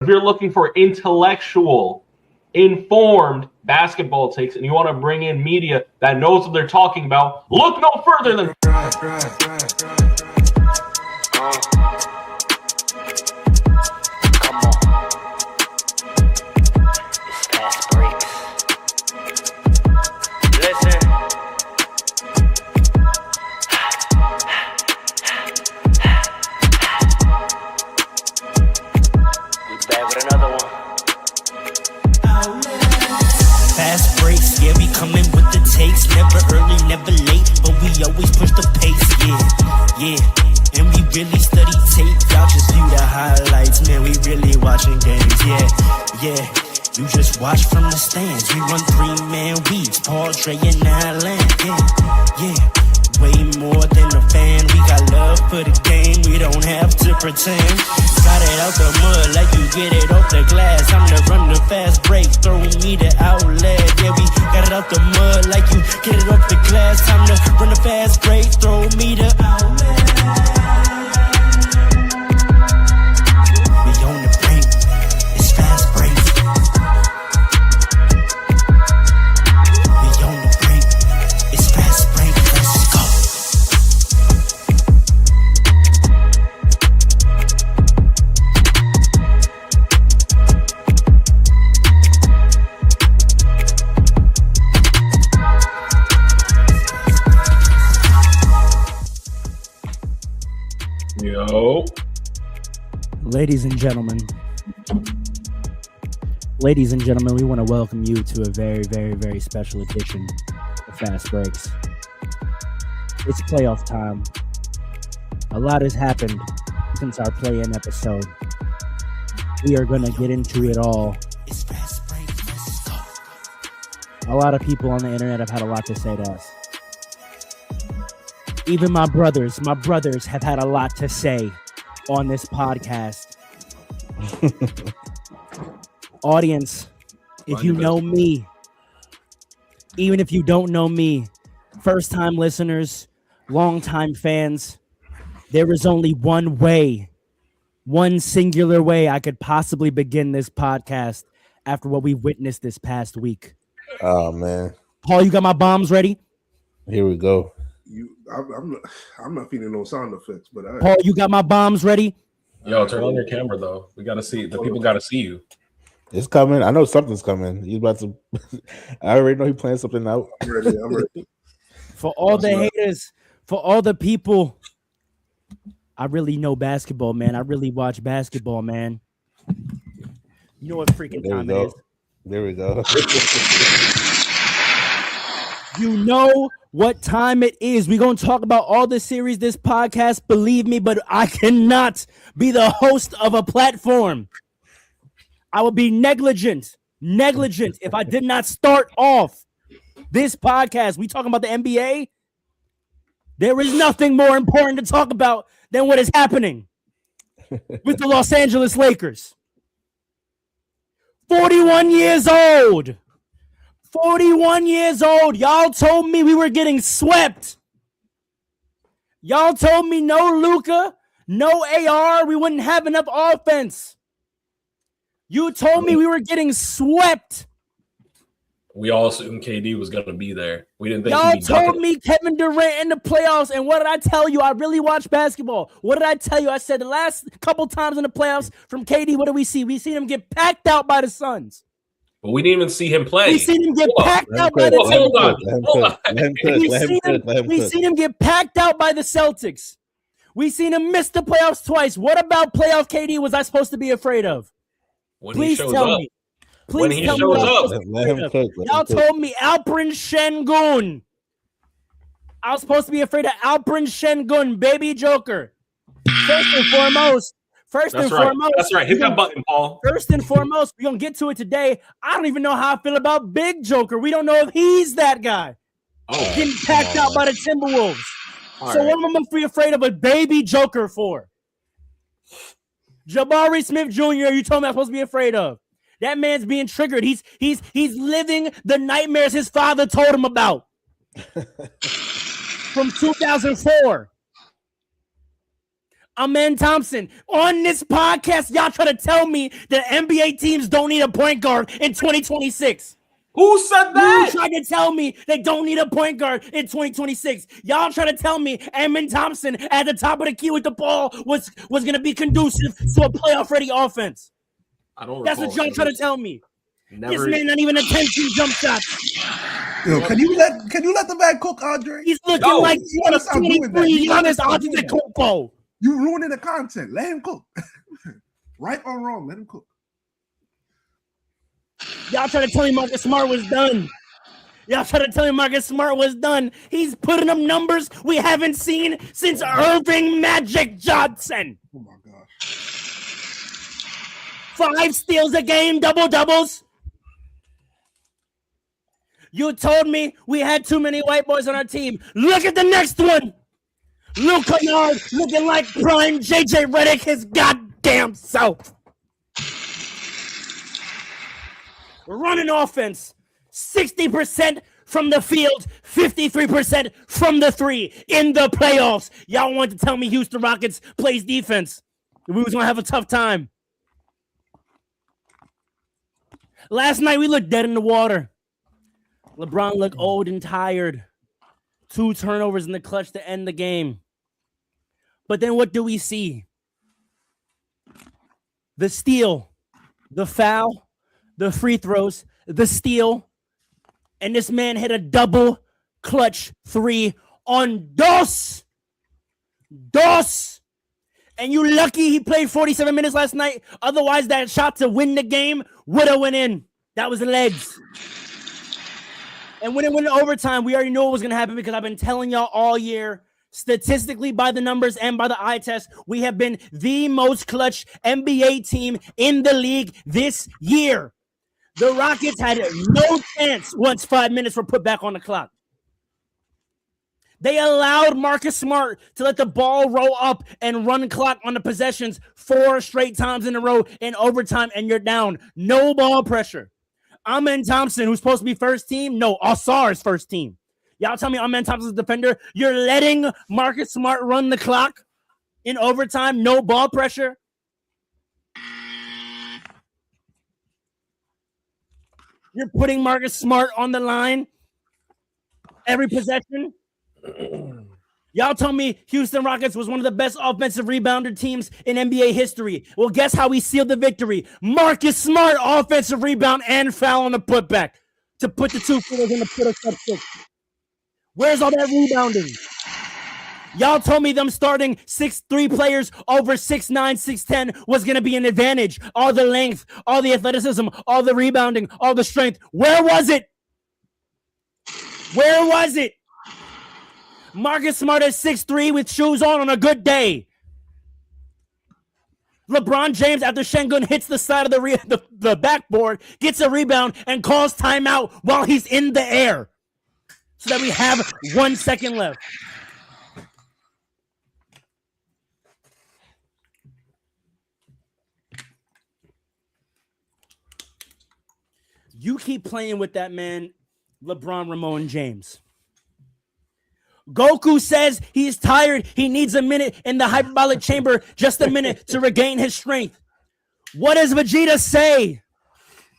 If you're looking for intellectual, informed basketball takes, and you want to bring in media that knows what they're talking about, look no further than always push the pace, yeah. And we really study tape, y'all just view the highlights, man, we really watching games, yeah. You just watch from the stands, we run 3-man weeks, Paul, Dre, and Allen, yeah. Way more than a fan, we got love for the game, we don't have to pretend. Got it out the mud like you get it off the glass, I'm to run the fast break, throw me the outlet, yeah, we got it out the mud like you get it off the glass, time to run the fast break, throw me the outlet. We on the brink, it's fast break. We on the brink, it's fast break, let's go. Yo. Ladies and gentlemen, we want to welcome you to a very, very, very special edition of Fast Breaks. It's playoff time. A lot has happened since our play-in episode. We are going to get into it all. A lot of people on the internet have had a lot to say to us. Even my brothers have had a lot to say on this podcast. Audience, if you know me, even if you don't know me, first-time listeners, long-time fans, there is only one way, one singular way I could possibly begin this podcast after what we witnessed this past week. Oh, man. Paul, you got my bombs ready? Here we go. I'm not feeling no sound effects, but Paul, you got my bombs ready? Yo, turn on your camera though. We gotta see the people. Gotta see you. It's coming. I know something's coming. He's about to. I already know he's playing something out. I'm ready. For all the haters, for all the people, I really know basketball, man. I really watch basketball, man. You know what freaking time it is. There we go. You know what time it is. We're going to talk about all the series, this podcast, believe me, but I cannot be the host of a platform. I would be negligent if I did not start off this podcast. We talking about the NBA. There is nothing more important to talk about than what is happening with the Los Angeles Lakers. 41 years old. 41 years old. Y'all told me we were getting swept. Y'all told me no Luka, no AR, we wouldn't have enough offense. You told me we were getting swept. We all assumed KD was going to be there. We didn't think y'all told me Kevin Durant in the playoffs, and what did I tell you? I really watch basketball. What did I tell you? I said the last couple times in the playoffs from KD, what do we see? We seen him get packed out by the Suns. But we didn't even see him play. We seen him get packed out by the Celtics. We seen him get packed out by the Celtics. We seen him miss the playoffs twice. What about playoff KD was I supposed to be afraid of? Please tell me. When he shows up. Y'all told me Alperen Sengun. I was supposed to be afraid of Alperen Sengun, baby Joker. First and foremost. That's right. Hit that button, Paul. First and foremost, we're going to get to it today. I don't even know how I feel about Big Joker. We don't know if he's that guy. Getting packed out by the Timberwolves. What am I going to be afraid of a baby Joker for? Jabari Smith Jr., you told me I'm supposed to be afraid of. That man's being triggered. He's living the nightmares his father told him about. From 2004. Amen Thompson. On this podcast, y'all try to tell me that NBA teams don't need a point guard in 2026. Who said that? You tried to tell me they don't need a point guard in 2026. Y'all try to tell me Amen Thompson at the top of the key with the ball was going to be conducive to a playoff-ready offense. I don't. That's what y'all try to tell me. Never. This man not even attempting jump shots. Yo, can you let the man cook, Andre? He's looking like you gotta stop doing that. 23 You gotta Giannis stop doing that. Antetokounmpo. You ruining the content. Let him cook. Right or wrong, let him cook. Y'all try to tell me Marcus Smart was done. Y'all try to tell me Marcus Smart was done. He's putting up numbers we haven't seen since Irving Magic Johnson. Oh my gosh. 5 steals a game, double-doubles. You told me we had too many white boys on our team. Look at the next one. Luke Kennard looking like prime JJ Redick his goddamn self. Running offense, 60% from the field, 53% from the three in the playoffs. Y'all want to tell me Houston Rockets plays defense? We was going to have a tough time. Last night, we looked dead in the water. LeBron looked old and tired. 2 turnovers in the clutch to end the game. But then what do we see? The steal, the foul, the free throws, the steal, and this man hit a double clutch 3 on Dos. And you lucky he played 47 minutes last night. Otherwise, that shot to win the game would have went in. That was the legs. And when it went to overtime, we already knew what was going to happen because I've been telling y'all all year, statistically by the numbers and by the eye test, we have been the most clutch NBA team in the league this year. The Rockets had no chance once 5 minutes were put back on the clock. They allowed Marcus Smart to let the ball roll up and run clock on the possessions 4 straight times in a row in overtime, and you're down. No ball pressure. Amen Thompson, who's supposed to be first team, no, Ausar's first team. Y'all tell me Amen Thompson's a defender. You're letting Marcus Smart run the clock in overtime, no ball pressure. You're putting Marcus Smart on the line every possession. Y'all tell me Houston Rockets was one of the best offensive rebounder teams in NBA history. Well, guess how we sealed the victory? Marcus Smart, offensive rebound and foul on the putback to put the 2 footers in the put us up 6. Where's all that rebounding? Y'all told me them starting 6'3" players over 6'9", 6'10" was going to be an advantage. All the length, all the athleticism, all the rebounding, all the strength. Where was it? Where was it? Marcus Smart at 6'3" with shoes on a good day. LeBron James, after Şengün hits the side of the backboard, gets a rebound and calls timeout while he's in the air. So that we have 1 second left. You keep playing with that man, LeBron Ramon James. Goku says he's tired. He needs a minute in the hyperbolic chamber, just a minute to regain his strength. What does Vegeta say?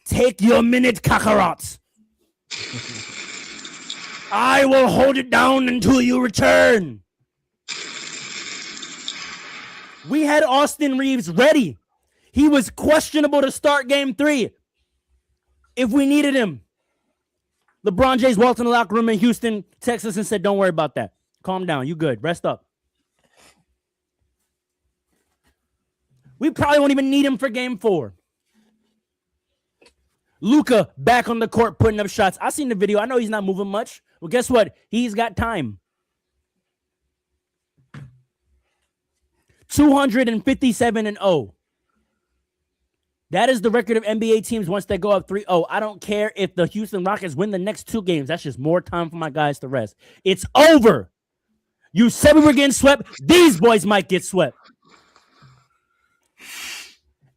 Take your minute, Kakarot. I will hold it down until you return. We had Austin Reeves ready. He was questionable to start game 3 if we needed him. LeBron James walked in the locker room in Houston, Texas, and said, don't worry about that. Calm down. You good. Rest up. We probably won't even need him for game 4. Luka back on the court putting up shots. I seen the video. I know he's not moving much. Well, guess what? He's got time. 257-0. That is the record of NBA teams once they go up 3-0. I don't care if the Houston Rockets win the next 2 games. That's just more time for my guys to rest. It's over. You said we were getting swept. These boys might get swept.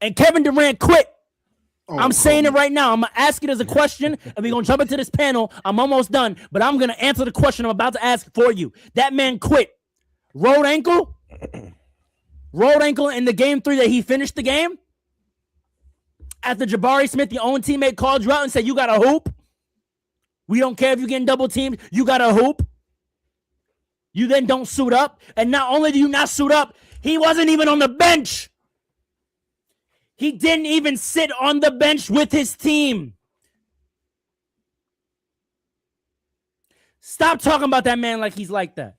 And Kevin Durant quit. I'm saying it right now. I'm going to ask it as a question, and we're going to jump into this panel. I'm almost done, but I'm going to answer the question I'm about to ask for you. That man quit. Rolled ankle? rolled ankle in the game 3 that he finished the game. After Jabari Smith, your own teammate, called you out and said, you got a hoop. We don't care if you're getting double teamed. You got a hoop. You then don't suit up. And not only do you not suit up, he wasn't even on the bench. He didn't even sit on the bench with his team. Stop talking about that man like he's like that.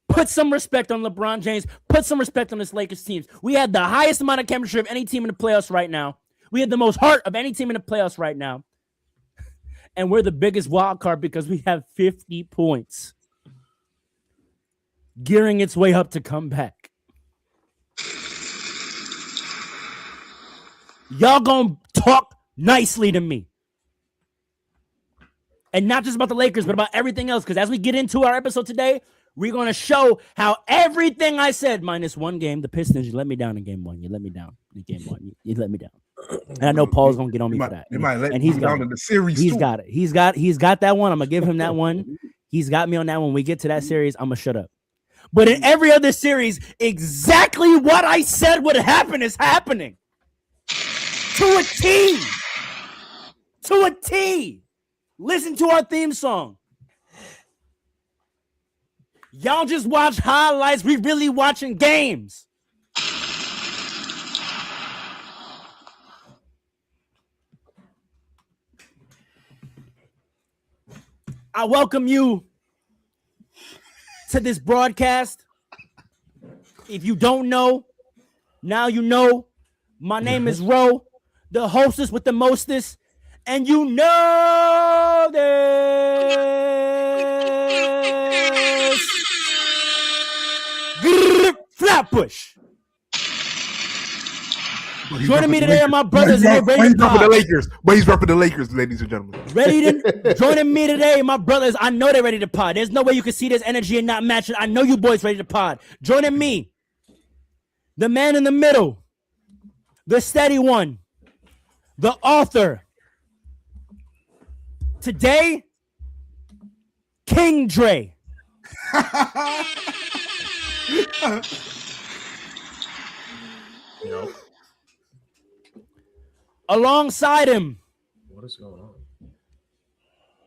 Put some respect on LeBron James. Put some respect on this Lakers team. We had the highest amount of chemistry of any team in the playoffs right now. We had the most heart of any team in the playoffs right now. And we're the biggest wild card because we have 50 points. Gearing its way up to come back. Y'all gonna talk nicely to me. And not just about the Lakers, but about everything else. Because as we get into our episode today, we're going to show how everything I said, minus one game, the Pistons, you let me down in game 1. You let me down in game 1. You let me down. And I know Paul's going to get on me for that. They might let he's me down in the series He's too. got it. He's got that one. I'm going to give him that one. He's got me on that one. When we get to that series, I'm going to shut up. But in every other series, exactly what I said would happen is happening. To a T. To a T. Listen to our theme song. Y'all just watch highlights. We really watching games. I welcome you to this broadcast. If you don't know, now you know. My name is Ro, the hostess with the mostest, and you know this. Flatbush. Joining me today are my brothers. But he's repping the Lakers. But he's repping the Lakers, ladies and gentlemen. Joining me today, my brothers. I know they're ready to pod. There's no way you can see this energy and not match it. I know you boys ready to pod. Joining me, the man in the middle, the steady one, the author. Today, King Dre. Yo, Alongside him, what is going on?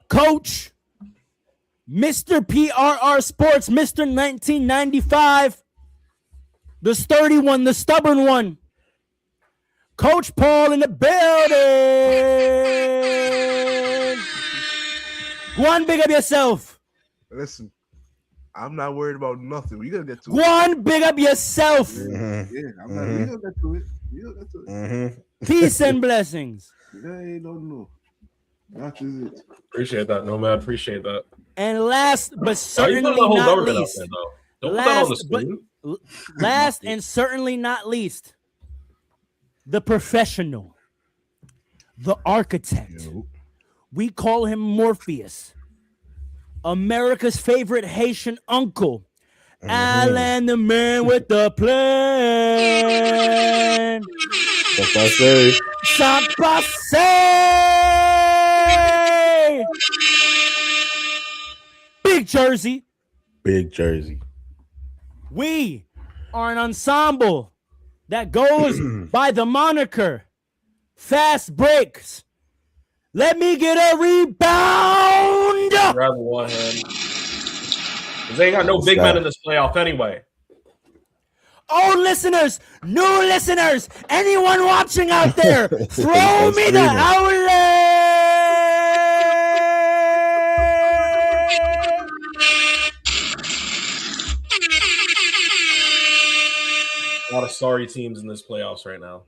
Coach, Mr. PRR Sports, Mr. 1995, the sturdy one, the stubborn one, Coach Paul in the building. One, big up yourself. Listen, I'm not worried about nothing. We gonna get to it. One, big up yourself. Mm-hmm. Yeah, I'm not. We gonna get to it. We gonna get to it. Mm-hmm. Peace and blessings. They don't know. That is it. Appreciate that, Nomad. Appreciate that. And last but Why you certainly putting the whole not government least, out there, though? Don't put that on the screen. last and certainly not least, the professional, the architect. We call him Morpheus, America's favorite Haitian uncle, Alan, the man with the plan. That's what I say. Sapase! Big Jersey. Big Jersey. We are an ensemble that goes by the moniker Fast Breaks. Let me get a rebound. Grab one hand. 'Cause they ain't got no big men in this playoff anyway. Old listeners, new listeners, anyone watching out there, throw me the outlet. A lot of sorry teams in this playoffs right now.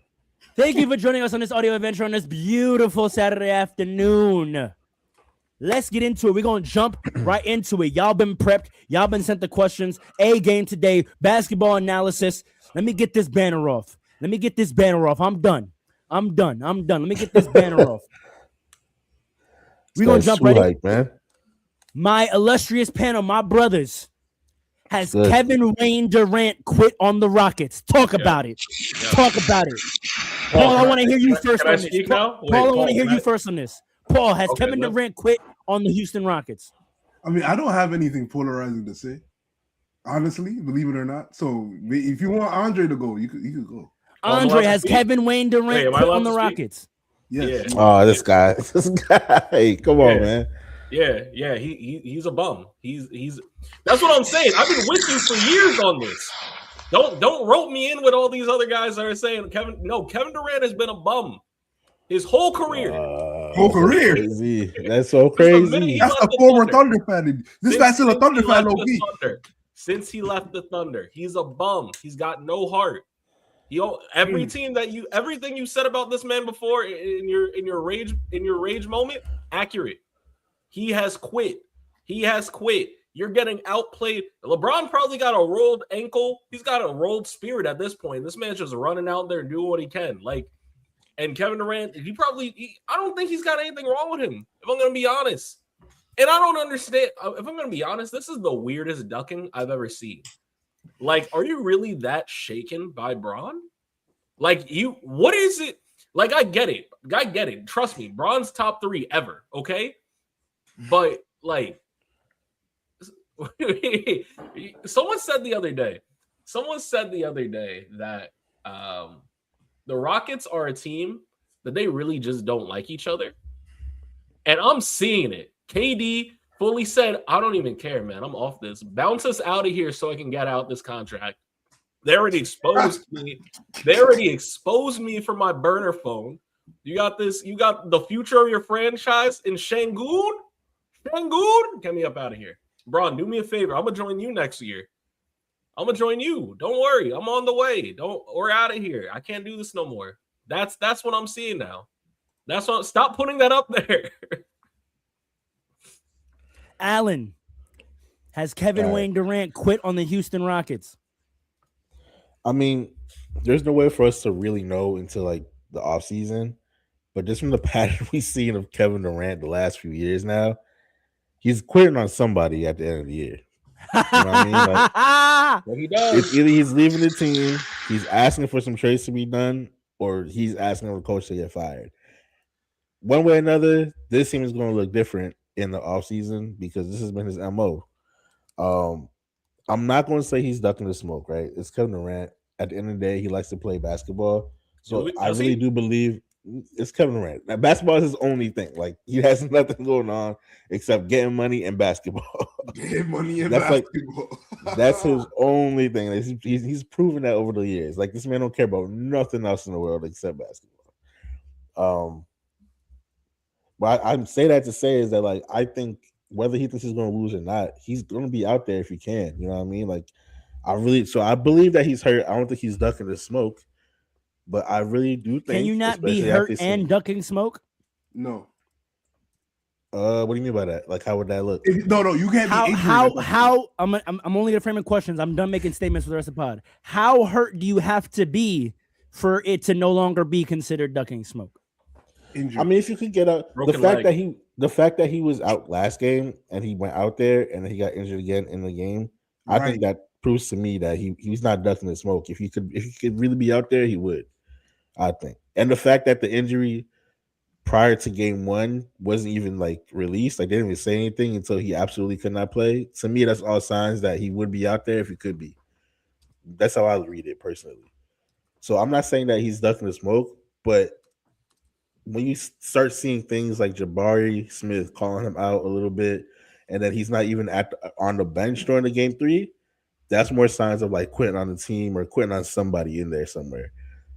Thank you for joining us on this audio adventure on this beautiful Saturday afternoon. Let's get into it. We're going to jump right into it. Y'all been prepped. Y'all been sent the questions. A game today, basketball analysis. Let me get this banner off. I'm done. Let me get this banner off. We're going to jump right in. Man. My illustrious panel, my brothers, has Good. Kevin Wayne Durant quit on the Rockets? Talk about it. Talk about it. Paul, I want to hear you first Can I on this. speak now? Wait, Paul, I want to hear can you first on this. Paul, has Kevin no. Durant quit on the Houston Rockets? I mean, I don't have anything polarizing to say. Honestly, believe it or not. So if you want Andre to go, you could go. Andre has Kevin Wayne Durant Wait, am I quit allowed on the to speak? Rockets. Yes. Yeah. Oh, this guy. Hey, come on, Yeah. man. Yeah, he's a bum. He's that's what I'm saying. I've been with you for years on this. Don't rope me in with all these other guys that are saying Kevin Durant has been a bum his whole career. Whole career. Crazy. That's so Since the minute crazy. he That's left a the former Thunder. Thunder fan. This Since- guy's still a since Thunder he fan, left low the key. Thunder. Since he left the Thunder, he's a bum. He's got no heart. Everything you said about this man before in your rage moment, accurate. He has quit. You're getting outplayed. LeBron probably got a rolled ankle. He's got a rolled spirit at this point. This man's just running out there and doing what he can. And Kevin Durant, I don't think he's got anything wrong with him, if I'm going to be honest. And I don't understand. If I'm going to be honest, this is the weirdest ducking I've ever seen. Are you really that shaken by Bron? What is it? I get it. Trust me, Bron's top 3 ever, okay? But, someone said the other day that the Rockets are a team that they really just don't like each other. And I'm seeing it. KD fully said, I don't even care, man. I'm off this. Bounce us out of here so I can get out this contract. They already exposed me. They already exposed me for my burner phone. You got the future of your franchise in Shangoon? Get me up out of here. Bron, do me a favor. I'm going to join you next year. I'm going to join you. Don't worry. I'm on the way. We're out of here. I can't do this no more. That's what I'm seeing now. Stop putting that up there. Allen, has Kevin Wayne Durant quit on the Houston Rockets? I mean, there's no way for us to really know until the offseason. But just from the pattern we've seen of Kevin Durant the last few years now, he's quitting on somebody at the end of the year. You know what I mean? He does. It's either he's leaving the team, he's asking for some trades to be done, or he's asking the coach to get fired. One way or another, this team is going to look different in the offseason because this has been his MO. I'm not going to say he's ducking the smoke, right? It's Kevin Durant. At the end of the day, he likes to play basketball. So I really do believe it's Kevin Durant. Now, basketball is his only thing. He has nothing going on except getting money and basketball. Getting money and That's basketball. That's his only thing. He's proven that over the years. This man don't care about nothing else in the world except basketball. But I say that to say is that I think whether he thinks he's going to lose or not, he's going to be out there if he can. You know what I mean? I believe that he's hurt. I don't think he's ducking the smoke, but I really do think. Can you not be hurt and ducking smoke? No. What do you mean by that? How would that look? No, you can't be. How? I'm only gonna frame in questions. I'm done making statements for the rest of the pod. How hurt do you have to be for it to no longer be considered ducking smoke? Injured. I mean, if you could get out the fact that he was out last game and he went out there and then he got injured again in the game, I think that proves to me that he's not ducking the smoke. If he could really be out there, he would. I think, and the fact that the injury prior to game 1 wasn't even released, they didn't even say anything until he absolutely could not play. To me, that's all signs that he would be out there if he could be. That's how I read it personally. So I'm not saying that he's ducking the smoke, but when you start seeing things like Jabari Smith calling him out a little bit, and then he's not even on the bench during the game 3, that's more signs of quitting on the team or quitting on somebody in there somewhere.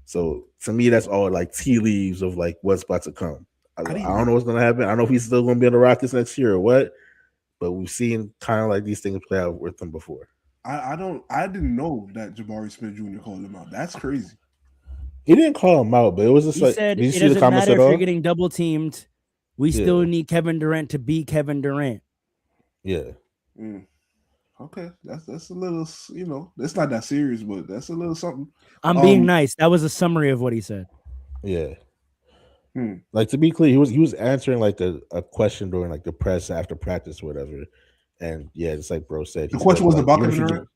So to me, that's all tea leaves of what's about to come. I don't know what's going to happen. I don't know if he's still going to be on the Rockets next year or what, but we've seen kind of these things play out with him before. I didn't know that Jabari Smith Jr. called him out. That's crazy. He didn't call him out, but it was just he said, did you it see the doesn't comments matter at if all? you're getting double teamed. We still need Kevin Durant to be Kevin Durant. Yeah. Okay, that's a little, it's not that serious, but that's a little something. I'm being nice. That was a summary of what he said. Yeah. To be clear, he was answering a question during the press after practice or whatever. And yeah, just like bro said, the question was about Kevin Durant.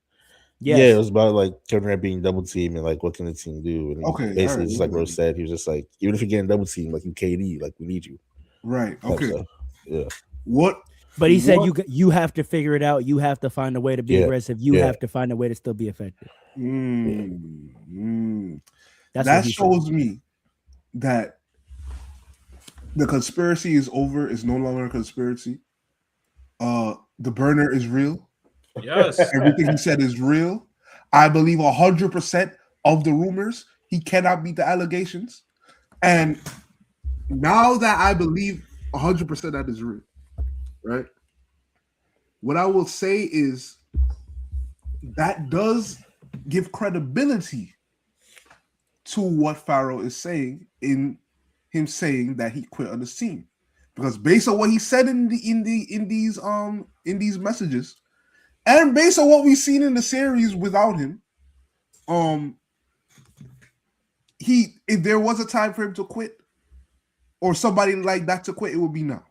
Yes. Yeah, it was about Kevin Durant being double teamed and what can the team do? And basically, just like bro said, he was just even if you're getting double teamed, you KD, we need you. Right. Okay. Yeah. What But he said you have to figure it out. You have to find a way to be aggressive. You have to find a way to still be effective. That shows me that the conspiracy is over. It's no longer a conspiracy. The burner is real. Yes. Everything he said is real. I believe 100% of the rumors. He cannot beat the allegations. And now that I believe 100% that is real, right? What I will say is that does give credibility to what Pharaoh is saying in him saying that he quit on the team, because based on what he said in these messages, and based on what we've seen in the series without him, if there was a time for him to quit or somebody like that to quit, it would be now.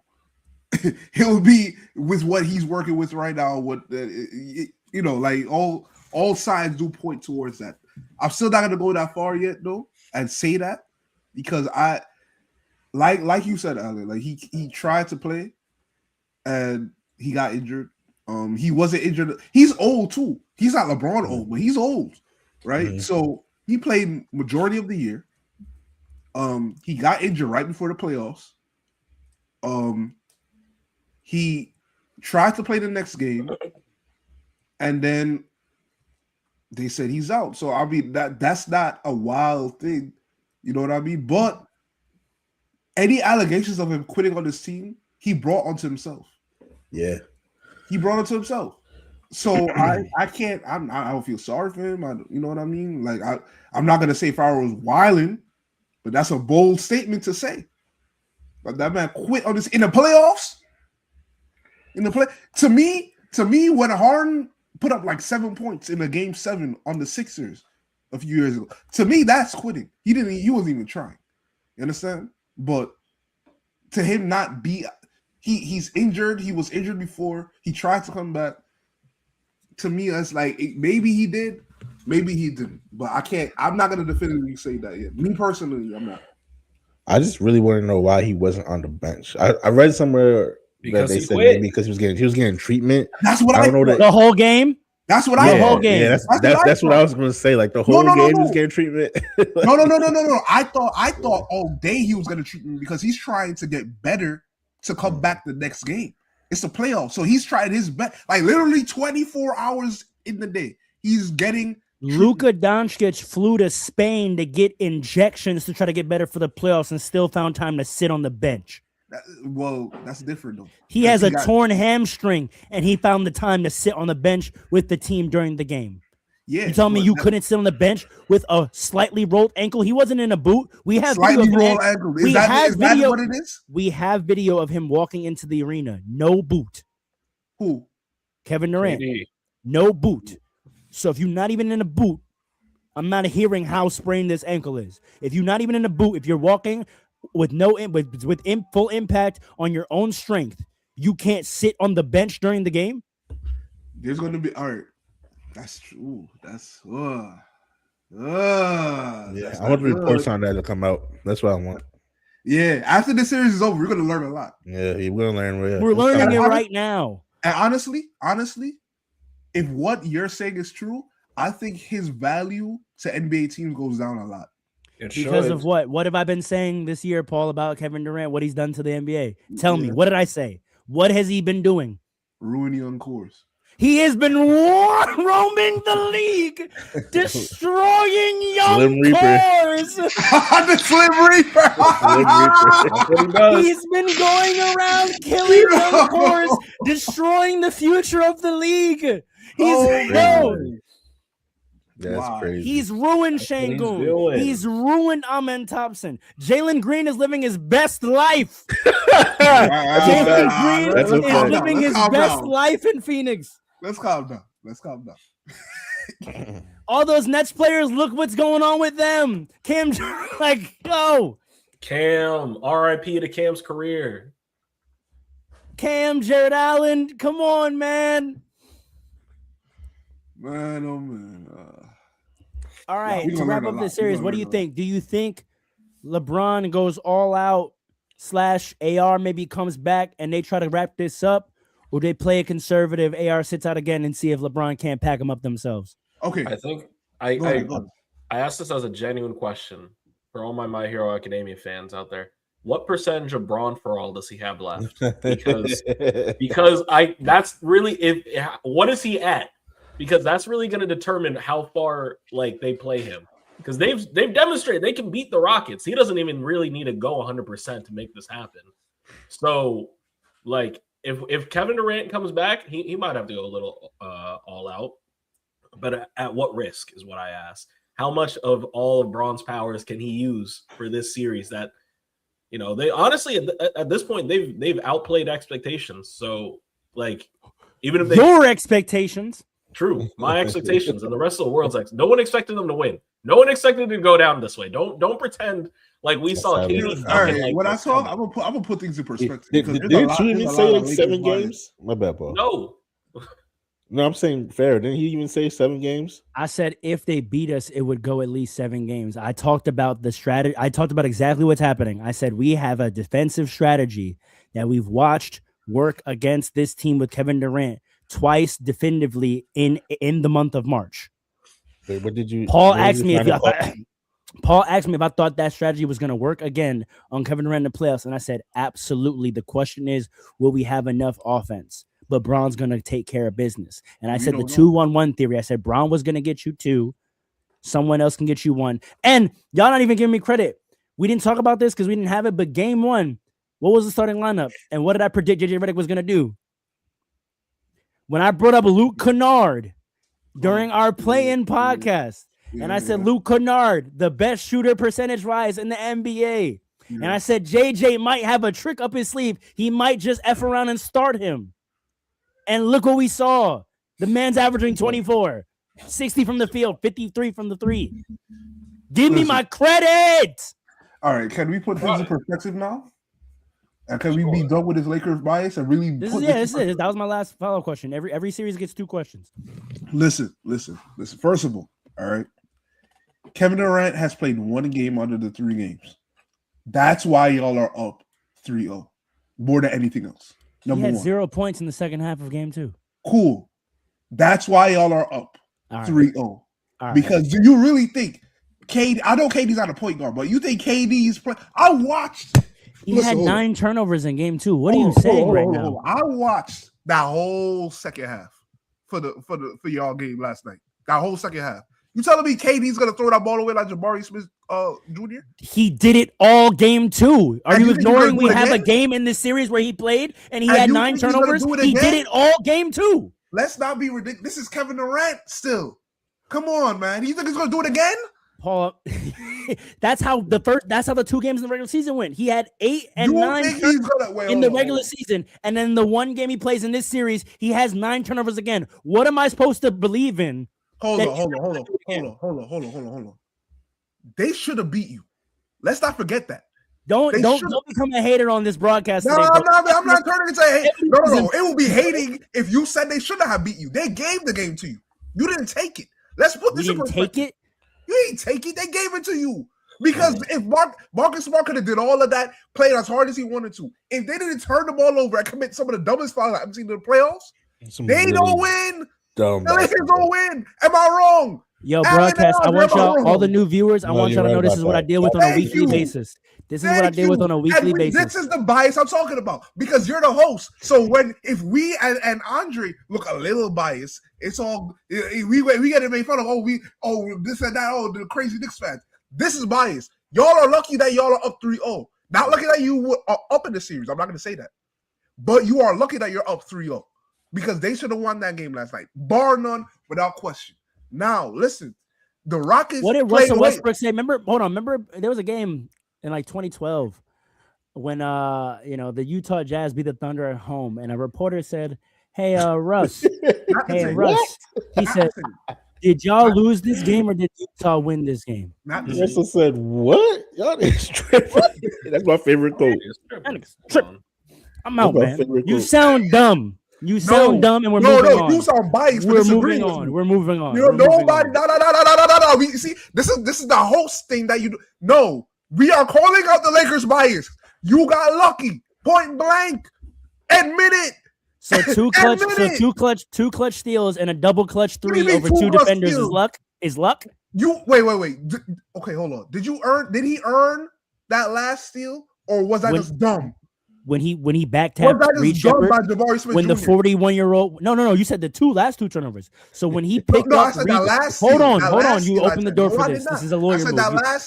It would be with what he's working with right now. Like all signs do point towards that. I'm still not gonna go that far yet though and say that, because I like you said, Alan, like he tried to play and he got injured. He wasn't injured. He's old too. He's not LeBron old, but he's old, right? Mm-hmm. So he played majority of the year. He got injured right before the playoffs. He tried to play the next game, and then they said he's out. So I mean that's not a wild thing, you know what I mean? But any allegations of him quitting on this team, he brought onto himself. Yeah, he brought it to himself. So I don't feel sorry for him. You know what I mean? Like I'm not gonna say Pharaoh was wilding, but that's a bold statement to say. Like that man quit on this in the playoffs. To me, when Harden put up like 7 points in a game 7 on the Sixers a few years ago, to me that's quitting. He wasn't even trying. You understand? But to him not be, he's injured. He was injured before. He tried to come back. To me, that's like maybe he did, maybe he didn't. But I'm not going to definitively say that yet. Me personally, I'm not. I just really want to know why he wasn't on the bench. I read somewhere that they said maybe because he was getting treatment. That's what I don't know. The whole game. That's what the whole game. Yeah, that's what I was going to say. Like the whole game he was getting treatment. No. I thought all day he was going to treatment because he's trying to get better to come back the next game. It's a playoff, so he's trying his best. Like literally 24 hours in the day, he's getting. Luka Doncic flew to Spain to get injections to try to get better for the playoffs, and still found time to sit on the bench. That's different though. He has a torn hamstring, and he found the time to sit on the bench with the team during the game. Yeah, you telling me you couldn't sit on the bench with a slightly rolled ankle? He wasn't in a boot. We have slightly rolled ankle. Is that what it is? We have video of him walking into the arena, no boot. Who? Kevin Durant. No boot. So if you're not even in a boot, I'm not hearing how sprained this ankle is. If you're not even in a boot, if you're walking with full impact on your own strength, you can't sit on the bench during the game. There's going to be all right. That's true. That's I want the reports on that to come out. That's what I want. Yeah, after the series is over, we're going to learn a lot. Yeah, you're going to learn. We're learning it right now. And honestly, if what you're saying is true, I think his value to NBA teams goes down a lot. Because of what? What have I been saying this year, Paul, about Kevin Durant? What he's done to the NBA? Tell me, what did I say? What has he been doing? Ruining young cores. He has been roaming the league, destroying young cores. The Slim Reaper. He's been going around killing young cores, destroying the future of the league. That's crazy. He's ruined Şengün. He's ruined Amen Thompson. Jalen Green is living his best life. Jalen Green is living his best life in Phoenix. Let's calm down. All those Nets players, look what's going on with them. Cam, Cam, RIP to Cam's career. Cam, Jared Allen, come on, man. Man, oh man. All right, to wrap up the series, what do you think? Do you think LeBron goes all out / AR maybe comes back and they try to wrap this up? Or they play a conservative, AR sits out again and see if LeBron can't pack them up themselves? Okay. I think Go ahead. I asked this as a genuine question for all my Hero Academia fans out there. What percentage of Braun for all does he have left? Because that's really what is he at? Because that's really going to determine how far like they play him. Because they've demonstrated they can beat the Rockets. He doesn't even really need to go 100% to make this happen. So, like, if Kevin Durant comes back, he might have to go a little all out. But at what risk is what I ask. How much of all of Braun's powers can he use for this series? That they honestly at this point they've outplayed expectations. So, like, even if your expectations, true, my expectations and the rest of the world's no one expected them to win. No one expected it to go down this way. Don't pretend like we saw KD. All right, what I saw, I'm gonna put things in perspective. Did you even say like 7 games? My bad, Paul. No, I'm saying fair. Didn't he even say 7 games? I said if they beat us, it would go at least 7 games. I talked about the strategy. I talked about exactly what's happening. I said we have a defensive strategy that we've watched work against this team with Kevin Durant twice definitively in the month of March. Wait, what did you? Paul asked me if I thought that strategy was going to work again on Kevin Durant in the playoffs, and I said absolutely. The question is, will we have enough offense? But Braun's going to take care of business. And I said the 2-1-1 theory. I said Braun was going to get you 2. Someone else can get you 1. And y'all not even giving me credit. We didn't talk about this because we didn't have it. But game 1, what was the starting lineup? And what did I predict JJ Redick was going to do? When I brought up Luke Kennard during our play-in podcast, and I said Luke Kennard, the best shooter percentage rise in the NBA. And I said JJ might have a trick up his sleeve. He might just F around and start him. And look what we saw. The man's averaging 24, 60 from the field, 53 from the 3. Give me my credit. All right, can we put things in perspective now? And can we be done with this Lakers bias and really? This is it. That was my last follow-up question. Every series gets 2 questions. Listen. First of all right, Kevin Durant has played 1 game under the 3 games. That's why y'all are up 3-0 more than anything else. He had 0 points in the second half of game 2. Cool. That's why y'all are up 3-0. Because do you really think KD? I know KD's not a point guard, but you think KD's play? I watched. He had 9 turnovers in game 2. What are you saying right now? I watched that whole second half for y'all game last night. That whole second half. You telling me KD's gonna throw that ball away like Jabari Smith Jr.? He did it all game 2. Are you ignoring we have a game in this series where he played and he had 9 turnovers? He did it all game 2. Let's not be ridiculous. This is Kevin Durant still. Come on, man. You think he's gonna do it again? Paul, that's how the 2 games in the regular season went. He had 8 and 9 in the regular season, and then the 1 game he plays in this series, he has 9 turnovers again. What am I supposed to believe in? Hold on. They should have beat you. Let's not forget that. Don't become a hater on this broadcast. No, I'm not turning into a hate. No. It will be hating if you said they shouldn't have beat you. They gave the game to you. You didn't take it. Let's put this in perspective. Take it? You ain't take it. They gave it to you. Because if Marcus Smart could have did all of that, played as hard as he wanted to, if they didn't turn the ball over and commit some of the dumbest fouls I've seen in the playoffs, they don't win. The Lakers don't win. Am I wrong? Yo, broadcast, I want y'all, all the new viewers, I want y'all to know this is what I deal with on a weekly basis. This is what I deal with on a weekly basis. This is the bias I'm talking about because you're the host. So if we and Andre look a little biased, it's all we get it made fun of. This and that. The crazy Knicks fans. This is bias. Y'all are lucky that y'all are up 3-0. Not lucky that you are up in the series. I'm not going to say that, but you are lucky that you're up 3-0 because they should have won that game last night, bar none, without question. Now listen, the Rockets. What did Russell Westbrook say? Remember there was a game in like 2012 when the Utah Jazz beat the Thunder at home, and a reporter said, "Hey, Russ, he said, did y'all lose this game or did Utah win this game?" Russell said, "What? Y'all is tripping." That's my favorite quote. I'm out, man. You sound dumb. You sound dumb, and we're moving on. You sound biased. We're moving on. No. We see this is the host thing that you do. No. We are calling out the Lakers bias. You got lucky. Point blank. Admit it. So two clutch steals and a double clutch three over two defenders is luck. You wait. Okay, hold on. Did he earn that last steal, or was that just dumb? When he back tapped Reed Shepherd, when the 41-year-old you said the last two turnovers. So when he picked up hold on, you open the door for this. This is a lawyer move.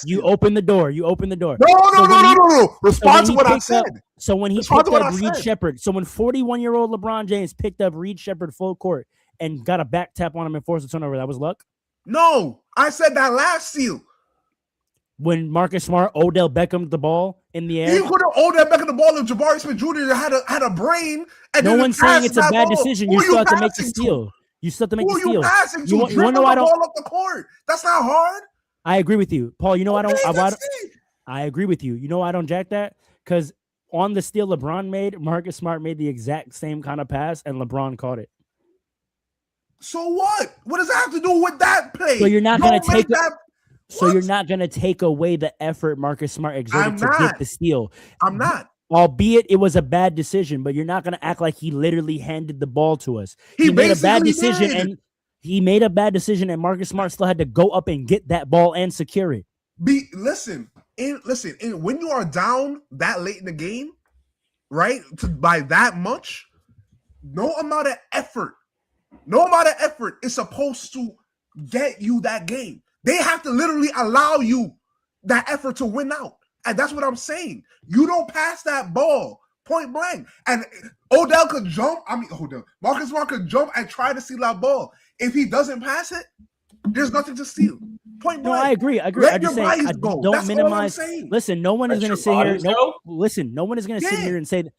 You open the door. No. Respond to what I said. So when he picked up Reed Shepherd, so when 41-year-old LeBron James picked up Reed Shepherd full court and got a back tap on him and forced a turnover, that was luck? No, I said that last steal. When Marcus Smart, Odell Beckham the ball in the air. He could have Odell Beckham the ball if Jabari Smith Jr. had a brain. And no one's saying it's a bad decision. You still have to make the steal. You still have to make the steal. Who are you passing to? You want to know why ball up the court? That's not hard. I agree with you, Paul. You know I agree with you. You know why I don't jack that? Because on the steal LeBron made, Marcus Smart made the exact same kind of pass, and LeBron caught it. So what? What does that have to do with that play? So you're not going to take that. So you're not going to take away the effort Marcus Smart exerted to get the steal. I'm not. Albeit it was a bad decision, but you're not going to act like he literally handed the ball to us. He made a bad decision, and Marcus Smart still had to go up and get that ball and secure it. Listen. When you are down that late in the game, right, by that much, no amount of effort is supposed to get you that game. They have to literally allow you that effort to win out. And that's what I'm saying. You don't pass that ball point blank. And Odell could jump. Marcus Smart could jump and try to steal that ball. If he doesn't pass it, there's nothing to steal. Point blank. No, I agree. Let your bias go. Don't that's minimize. Listen, no one is going to sit here. No one is going to sit here and say that.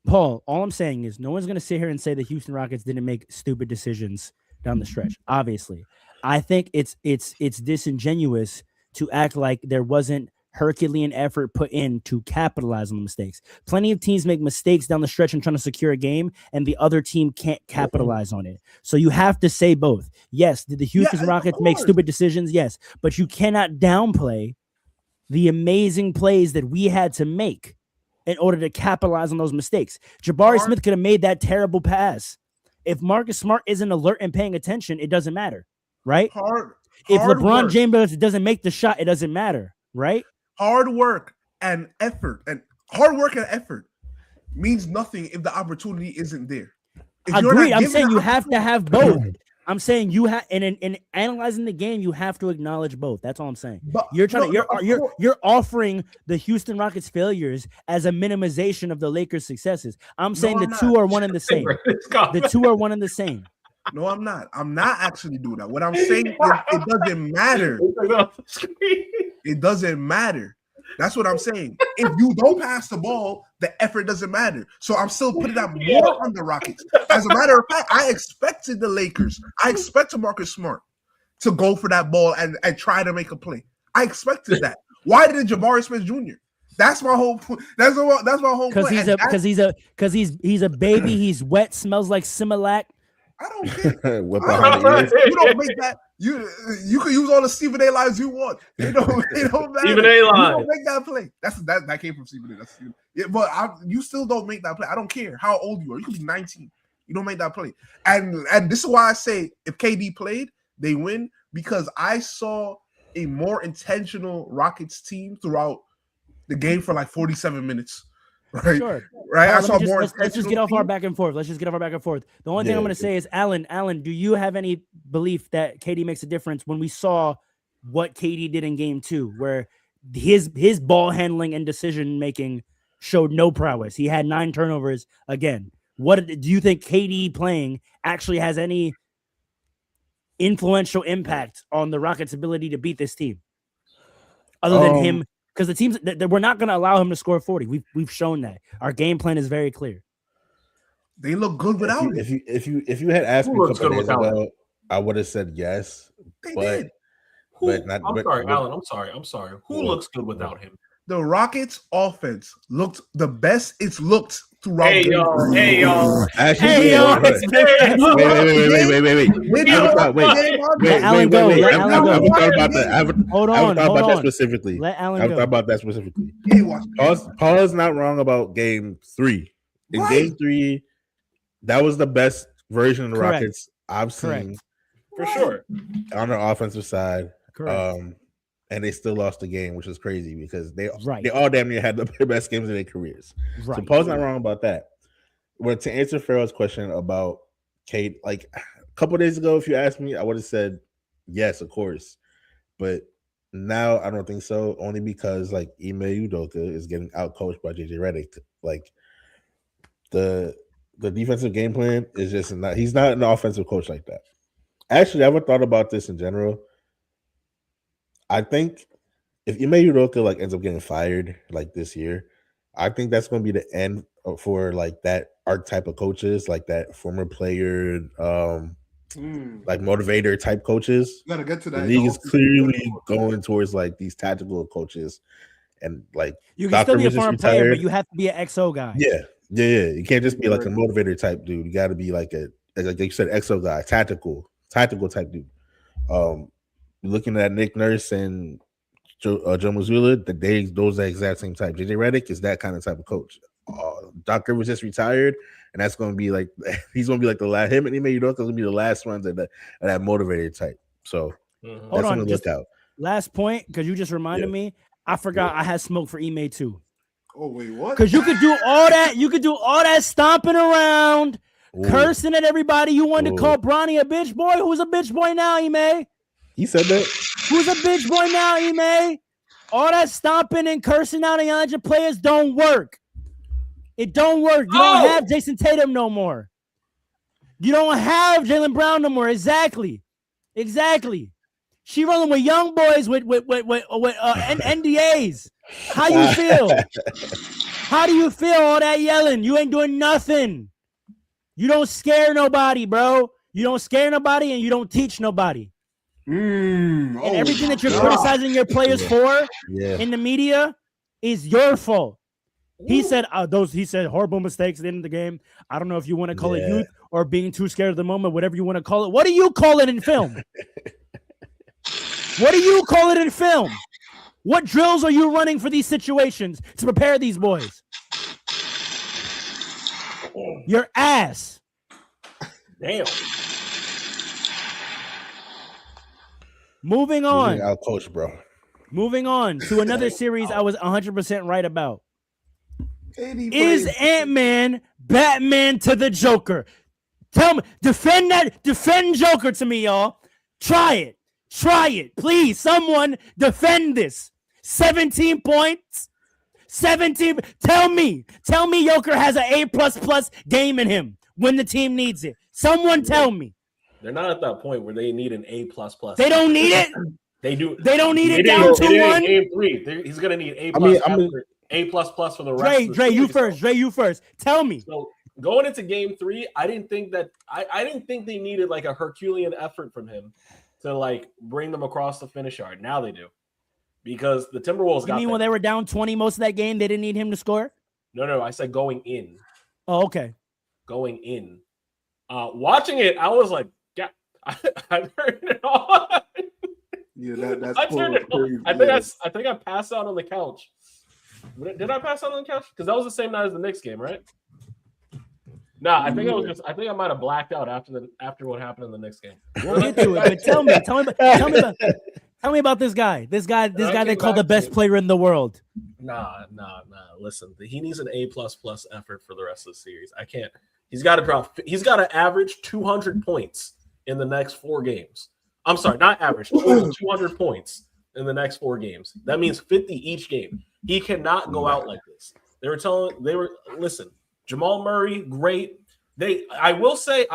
Paul, all I'm saying is no one's going to sit here and say the Houston Rockets didn't make stupid decisions down the stretch. Obviously. I think it's disingenuous to act like there wasn't Herculean effort put in to capitalize on the mistakes. Plenty of teams make mistakes down the stretch and trying to secure a game, and the other team can't capitalize on it. So you have to say both. Yes, did the Houston Rockets make stupid decisions? Yes, but you cannot downplay the amazing plays that we had to make in order to capitalize on those mistakes. Jabari Smith could have made that terrible pass. If Marcus Smart isn't alert and paying attention, it doesn't matter. Right? If LeBron James doesn't make the shot, it doesn't matter, right? Hard work and effort means nothing if the opportunity isn't there. Agreed. I'm saying you have to have both. I'm saying you have, and in analyzing the game, you have to acknowledge both. That's all I'm saying. But you're offering the Houston Rockets failures as a minimization of the Lakers' successes. I'm saying the two are one and the same. The two are one and the same. No, I'm not. I'm not actually doing that. What I'm saying is it doesn't matter. It doesn't matter. That's what I'm saying. If you don't pass the ball, the effort doesn't matter. So I'm still putting that more on the Rockets. As a matter of fact, I expected the Lakers. I expected Marcus Smart to go for that ball and try to make a play. I expected that. Why did Jabari Smith Jr.? That's my whole. That's my whole point. Because he's a baby. He's wet. Smells like Similac. I don't care. You don't make that. You can use all the Stephen A. lines you want. They don't matter. Stephen A. line. You don't make that play. That came from Stephen A. But you still don't make that play. I don't care how old you are. You could be 19. You don't make that play. And this is why I say if KD played, they win, because I saw a more intentional Rockets team throughout the game for like 47 minutes. Right. Sure. Right. Let's just get off our back and forth. The only thing I'm going to say is, Alan, do you have any belief that KD makes a difference when we saw what KD did in game 2, where his ball handling and decision making showed no prowess? He had 9 turnovers again. What do you think KD playing actually has any influential impact on the Rockets' ability to beat this team, other than him? Because the teams that we're not going to allow him to score 40. We've shown that. Our game plan is very clear. They look good without him. If you had asked me a couple days ago, I would have said yes. They did. Alan. I'm sorry. Who looks good without him? The Rockets' offense looked the best it's looked throughout. Hey y'all. Wait. Alan go. Hold on. Specifically. Let Alan go. I thought about that specifically. Paul is not wrong about game 3. In game 3, that was the best version of the Correct. Rockets I've seen For sure. on the offensive side. Correct. And they still lost the game, which is crazy because they Right. all damn near had the best games of their careers. Right. So Paul's not wrong about that. Well, to answer Pharaoh's question about Kate, like a couple days ago, if you asked me, I would have said yes, of course. But now I don't think so, only because like Ime Udoka is getting outcoached by JJ Redick. Like the defensive game plan is just not. He's not an offensive coach like that. Actually, I haven't thought about this in general. I think if Ime Udoka like ends up getting fired like this year, I think that's going to be the end for like that archetype of coaches, like that former player, like motivator type coaches. You gotta get to that. The league is clearly going towards like these tactical coaches, and like You can still be a former player, but you have to be an XO guy. Yeah. You can't just be like a motivator type dude. You got to be like like you said, XO guy, tactical type dude. Looking at Nick Nurse and Joe Mazzulla, those are the exact same type. JJ Redick is that kind of type of coach. Doc Rivers just retired, and that's going to be like he's going to be like the last. Him and Ime Udoka going to be the last ones of that motivator type. So hold on, look out. Last point, because you just reminded me. I forgot I had smoke for Ime too. Oh wait, what? Because you could do all that. You could do all that stomping around, cursing at everybody. You wanted to call Bronny a bitch boy. Who's a bitch boy now, Ime? He said that. Who's a bitch boy now, Ime? All that stomping and cursing out of your players don't work. It don't work. You don't have Jason Tatum no more. You don't have Jaylen Brown no more. Exactly. She rolling with young boys with NDAs. How you feel? How do you feel? All that yelling. You ain't doing nothing. You don't scare nobody, bro. You don't scare nobody, and you don't teach nobody. And everything that you're criticizing your players for in the media is your fault. He said horrible mistakes at the end of the game. I don't know if you want to call it youth or being too scared of the moment, whatever you want to call it. What do you call it in film? What do you call it in film? What drills are you running for these situations to prepare these boys? Your ass. Damn. Moving on. Out coach, bro. Moving on to another series I was 100% right about. Is Ant-Man Batman to the Joker? Tell me, defend Joker to me, y'all. Try it. Please, someone defend this. 17 points. 17. Tell me Joker has an A++ game in him when the team needs it. Someone tell me. They're not at that point where they need an A++. They don't need it. They do. They don't need it down to 1. Game 3. He's gonna need A++ for the rest. Dre, you first. Tell me. So going into game 3, I didn't think they needed like a Herculean effort from him to like bring them across the finish yard. Now they do, because the Timberwolves got. You mean when they were down 20 most of that game, they didn't need him to score? No. I said going in. Oh, okay. Going in. Watching it, I was like, yeah, I turned it on. Yeah, that's I turned it on. I think I passed out on the couch. Did I pass out on the couch? Because that was the same night as the Knicks game, right? No, I think I might have blacked out after what happened in the Knicks game. We'll get to it, but tell me about this guy. This guy they call the best player in the world. Nah. Listen, he needs an A++ effort for the rest of the series. I can't. He's got to average 200 points in the next 4 games. I'm sorry, not average, 200 points in the next 4 games. That means 50 each game. He cannot go out like this. Listen, Jamal Murray, great. I will say,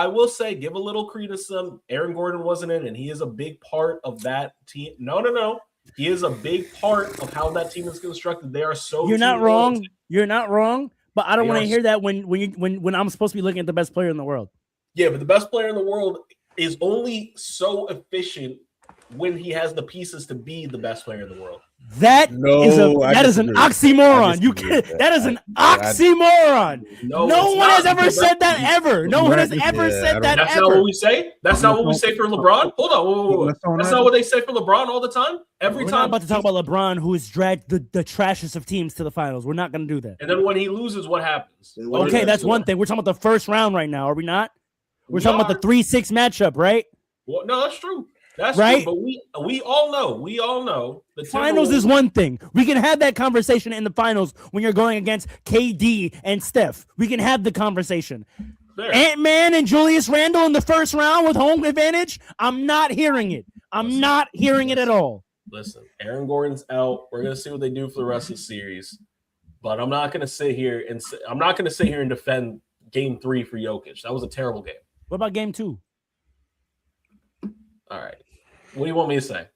give a little credence to them. Aaron Gordon wasn't in, and he is a big part of that team. No. He is a big part of how that team is constructed. They are so. You're not wrong. You're not wrong. But I don't want to hear that when I'm supposed to be looking at the best player in the world. Yeah, but the best player in the world is only so efficient when he has the pieces to be the best player in the world. That is an oxymoron. You can that is an oxymoron. No one has ever said that ever. No one has ever said that. That's not what we say. That's not what we say for LeBron. Hold on. That's not what they say for LeBron all the time. Every time. We're not about to talk about LeBron, who has dragged the trashiest of teams to the finals. We're not going to do that. And then when he loses, what happens? Okay, that's one thing. We're talking about the first round right now, are we not? We're talking about the 3-6 matchup, right? Well, no, that's true. That's right. True, but we all know. The finals is one thing. We can have that conversation in the finals when you're going against KD and Steph. We can have the conversation. Ant-Man and Julius Randle in the first round with home advantage. I'm not hearing it. I'm not hearing it at all. Listen, Aaron Gordon's out. We're gonna see what they do for the rest of the series. But I'm not gonna sit here and defend Game 3 for Jokic. That was a terrible game. What about Game 2? All right. What do you want me to say?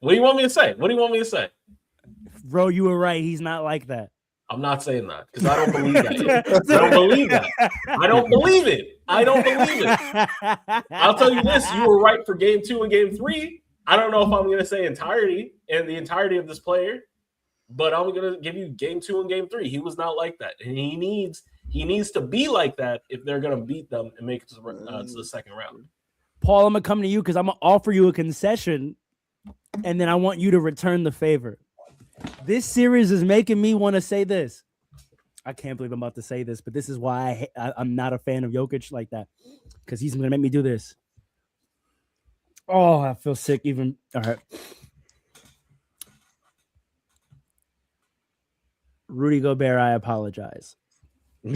Bro, you were right. He's not like that. I'm not saying that because I don't believe that. I don't believe it. I'll tell you this. You were right for Game 2 and Game 3. I don't know if I'm going to say the entirety of this player, but I'm going to give you Game 2 and Game 3. He was not like that. And he needs to be like that if they're going to beat them and make it to the second round. Paul, I'm going to come to you because I'm going to offer you a concession, and then I want you to return the favor. This series is making me want to say this. I can't believe I'm about to say this, but this is why I'm not a fan of Jokic like that, because he's going to make me do this. Oh, I feel sick even. All right. Rudy Gobert, I apologize. Wow.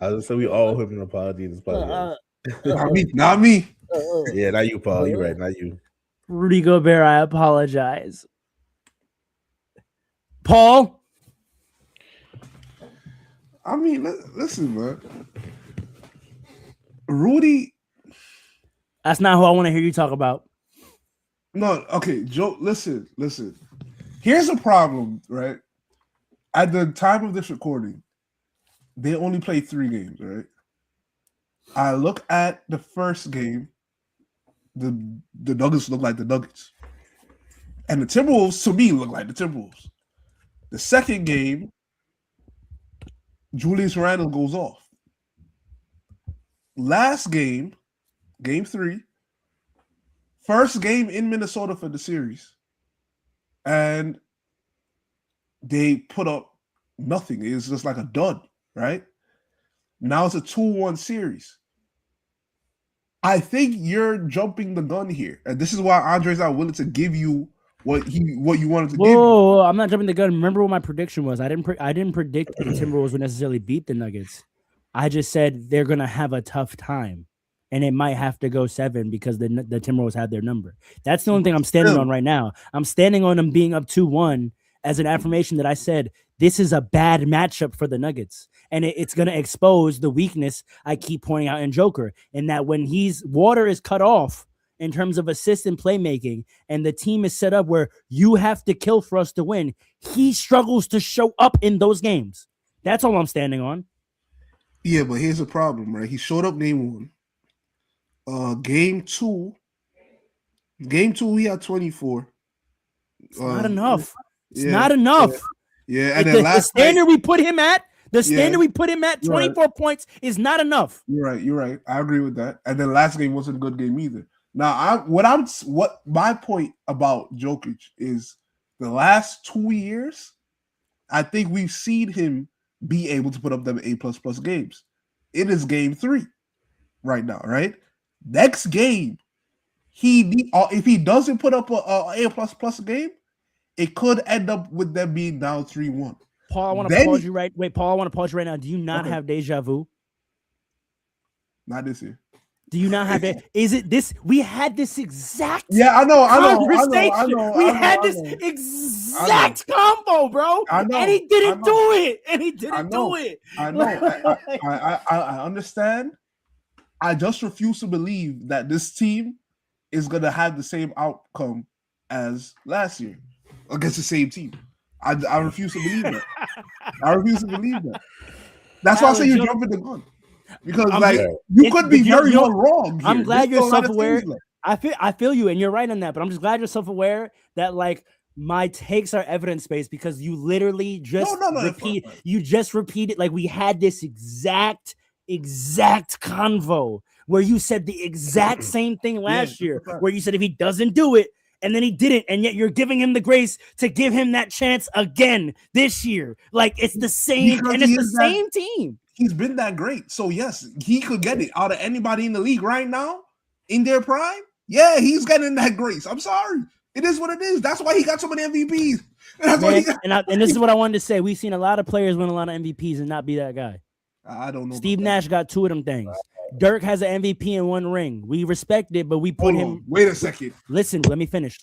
I was say we all owe him an apology in this podcast. Not me. Yeah, not you, Paul. You're right. Not you. Rudy Gobert, I apologize. Paul? I mean, listen, man. Rudy. That's not who I want to hear you talk about. No, okay, Joe, listen. Here's a problem, right? At the time of this recording, they only played 3 games, right? I look at the first game, the Nuggets look like the Nuggets. And the Timberwolves, to me, look like the Timberwolves. The second game, Julius Randle goes off. Last game, Game 3, first game in Minnesota for the series. And they put up nothing. It's just like a dud, right? Now it's a 2-1 series. I think you're jumping the gun here. And this is why Andre's not willing to give you what you wanted to give. Whoa, I'm not jumping the gun. Remember what my prediction was. I didn't predict that the Timberwolves would necessarily beat the Nuggets. I just said they're going to have a tough time. And it might have to go 7 because the Timberwolves had their number. That's the only thing I'm standing on right now. I'm standing on them being up 2-1 as an affirmation that I said, this is a bad matchup for the Nuggets. And it's going to expose the weakness I keep pointing out in Joker. And that when water is cut off in terms of assist and playmaking, and the team is set up where you have to kill for us to win, he struggles to show up in those games. That's all I'm standing on. Yeah, but here's the problem, right? He showed up game 1. Game 2, he had 24. It's not enough. It's not enough. Yeah. And then the standard we put him at, 24 points is not enough. You're right. I agree with that. And then last game wasn't a good game either. Now, what my point about Jokic is the last 2 years, I think we've seen him be able to put up them A++ games. It is game 3 right now, right? Next game, if he doesn't put up a A++ game, it could end up with them being down 3-1. Paul, I want to pause you right. Wait, Paul, I want to pause you right now. Do you not have deja vu? Not this year. Do you not have it? Is it this? We had this exact I know. We had this exact combo, bro. I know. And he didn't do it. I know. I understand. I just refuse to believe that this team is going to have the same outcome as last year against the same team. I refuse to believe that. That's why I say you're jumping the gun. Because you could be very wrong. I'm glad you're self-aware. I feel you, and you're right on that. But I'm just glad you're self-aware that like my takes are evidence-based because you literally just repeated like we had this exact convo where you said the exact same thing last year, where you said if he doesn't do it, and then he didn't, and yet you're giving him the grace to give him that chance again this year. Like it's the same, and it's the same team. He's been that great. So yes, he could get it out of anybody in the league right now in their prime. Yeah, he's getting that grace. I'm sorry. It is what it is. That's why he got so many MVPs. And this is what I wanted to say. We've seen a lot of players win a lot of MVPs and not be that guy. I don't know. Steve Nash got 2 of them things. Dirk has an MVP and 1 ring. We respect it, but we put him. Wait a second. Listen, let me finish.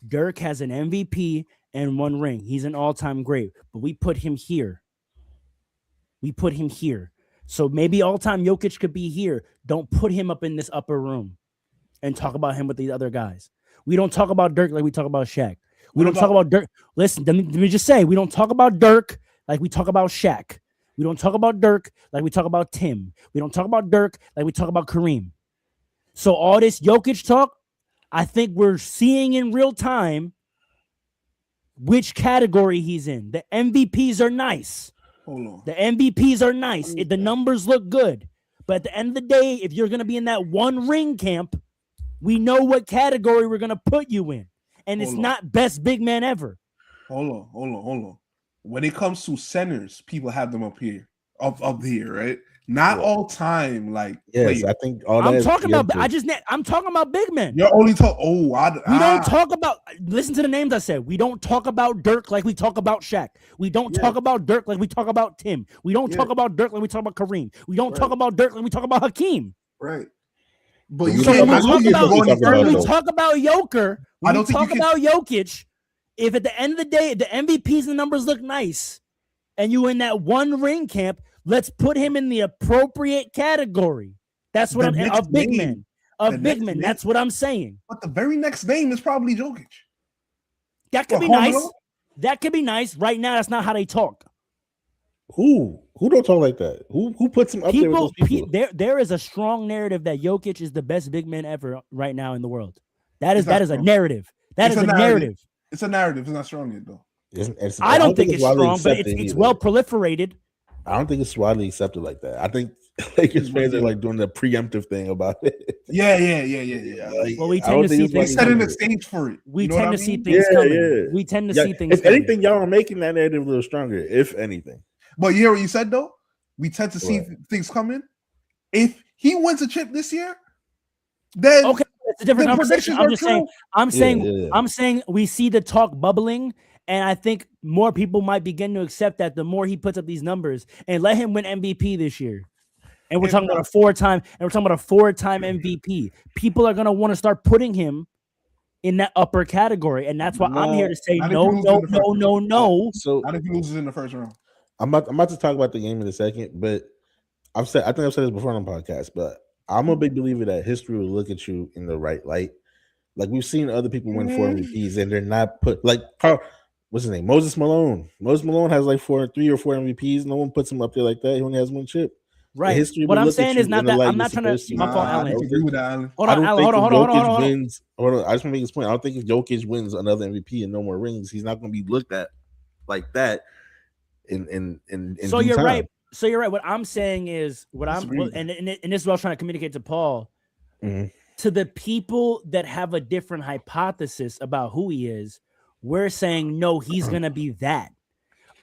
Dirk has an MVP and 1 ring. He's an all-time great, but we put him here. So maybe all-time Jokic could be here. Don't put him up in this upper room and talk about him with these other guys. We don't talk about Dirk like we talk about Shaq. We don't talk about Dirk. Listen, let me just say, we don't talk about Dirk like we talk about Shaq. We don't talk about Dirk like we talk about Tim. We don't talk about Dirk like we talk about Kareem. So all this Jokic talk, I think we're seeing in real time which category he's in. The MVPs are nice. Hold on. The MVPs are nice. The numbers look good. But at the end of the day, if you're going to be in that 1 ring camp, we know what category we're going to put you in. And it's not best big man ever. Hold on. When it comes to centers, people have them up here, right? Not all time, like yes, I think all that. I'm talking about big men. You're only talking. We don't talk about. Listen to the names I said. We don't talk about Dirk like we talk about Shaq. We don't talk about Dirk like we talk about Tim. We don't talk about Dirk like we talk about Kareem. We don't talk about Dirk like we talk about Hakeem. Right. But you can't. When we talk about Joker, when we talk about Jokic, if at the end of the day the MVPs and the numbers look nice, and you in that 1 ring camp. Let's put him in the appropriate category. That's what I'm a big man. Big man. That's what I'm saying. But the very next name is probably Jokic. That could be nice. That could be nice. Right now, that's not how they talk. Who don't talk like that? Who puts him up there with those people? There is a strong narrative that Jokic is the best big man ever right now in the world. That is a narrative. That is a narrative. It's a narrative. It's not strong yet though. I don't think it's strong, but it's well proliferated. I don't think it's widely accepted like that. I think Lakers fans are like doing the preemptive thing about it. Yeah. Like, well, we tend to see things setting the stage for it. We tend to see things coming. Yeah. We tend to see things. If anything, y'all are making that narrative a little stronger. If anything, but you hear what you said though. We tend to see things coming. If he wins a chip this year, then okay, it's a different conversation. I'm saying we see the talk bubbling. And I think more people might begin to accept that the more he puts up these numbers and let him win MVP this year. And we're talking about a 4-time MVP. People are going to want to start putting him in that upper category. And that's why I'm here to say no. So I think he loses in the first round. I'm about to talk about the game in a second, but I think I've said this before on the podcast, but I'm a big believer that history will look at you in the right light. Like we've seen other people win 4 MVPs and they're not put like what's his name? Moses Malone. Moses Malone has like 3 or 4 MVPs. No one puts him up there like that. He only has 1 chip. Right. What I'm saying is not that I'm not trying to. My fault, Alan. Hold on. I just want to make this point. I don't think if Jokic wins another MVP and no more rings, he's not going to be looked at like that. In so you're time. Right. So you're right. What I'm saying is and this is what I was trying to communicate to Paul. Mm-hmm. To the people that have a different hypothesis about who he is. We're saying, no, he's going to be that.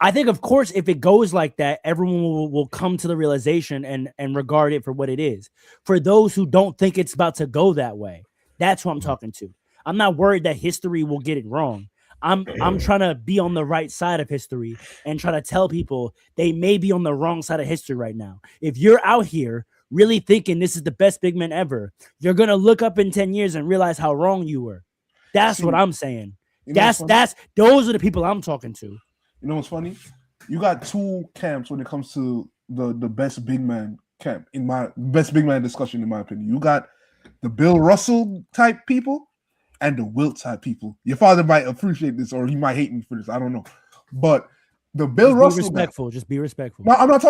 I think, of course, if it goes like that, everyone will come to the realization and regard it for what it is. For those who don't think it's about to go that way, that's who I'm talking to. I'm not worried that history will get it wrong. I'm trying to be on the right side of history and try to tell people they may be on the wrong side of history right now. If you're out here really thinking this is the best big man ever, you're going to look up in 10 years and realize how wrong you were. That's what I'm saying. Those are the people I'm talking to. You know what's funny? You got 2 camps when it comes to the best big man camp in my best big man discussion, in my opinion. You got the Bill Russell type people and the Wilt type people. Your father might appreciate this or he might hate me for this. I don't know. But the Bill Russell respectful. Just be respectful. No, I'm not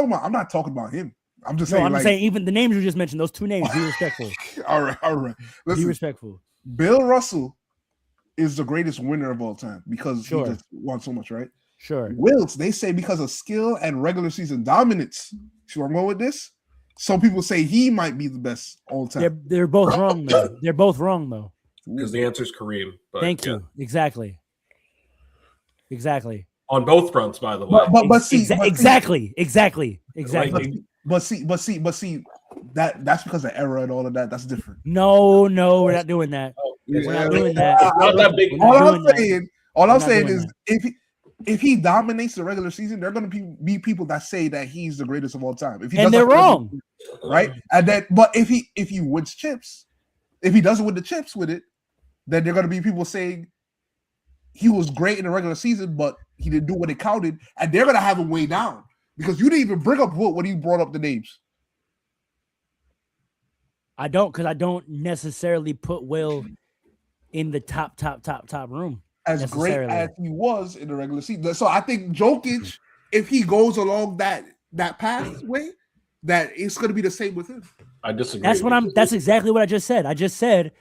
talking about him. I'm just No, saying. I'm like, saying even the names you just mentioned, those two names, be respectful. all right. Be Listen, respectful. Bill Russell is the greatest winner of all time because Sure. he just won so much, right? Sure. Wilkes, they say because of skill and regular season dominance. See where I'm going with this? Some people say he might be the best all time. They're both wrong though. They're both wrong though. Because the answer is Kareem. But Thank yeah. you. Exactly. On both fronts, by the way. But see, exactly. But see, that's because of era and all of that. That's different. No, we're not doing that. We're not doing that. Not that big. All I'm saying is if he dominates the regular season, there are going to be people that say that he's the greatest of all time. If he and they're wrong, right? And then, but if he wins chips, if he doesn't win the chips with it, then there are going to be people saying he was great in the regular season, but he didn't do what it counted, and they're going to have him way down because you didn't even bring up Wilt when you brought up the names. I don't necessarily put Will in the top room. As great as he was in the regular season. So I think Jokic, if he goes along that pathway, that it's going to be the same with him. I disagree. That's exactly what I just said. I just said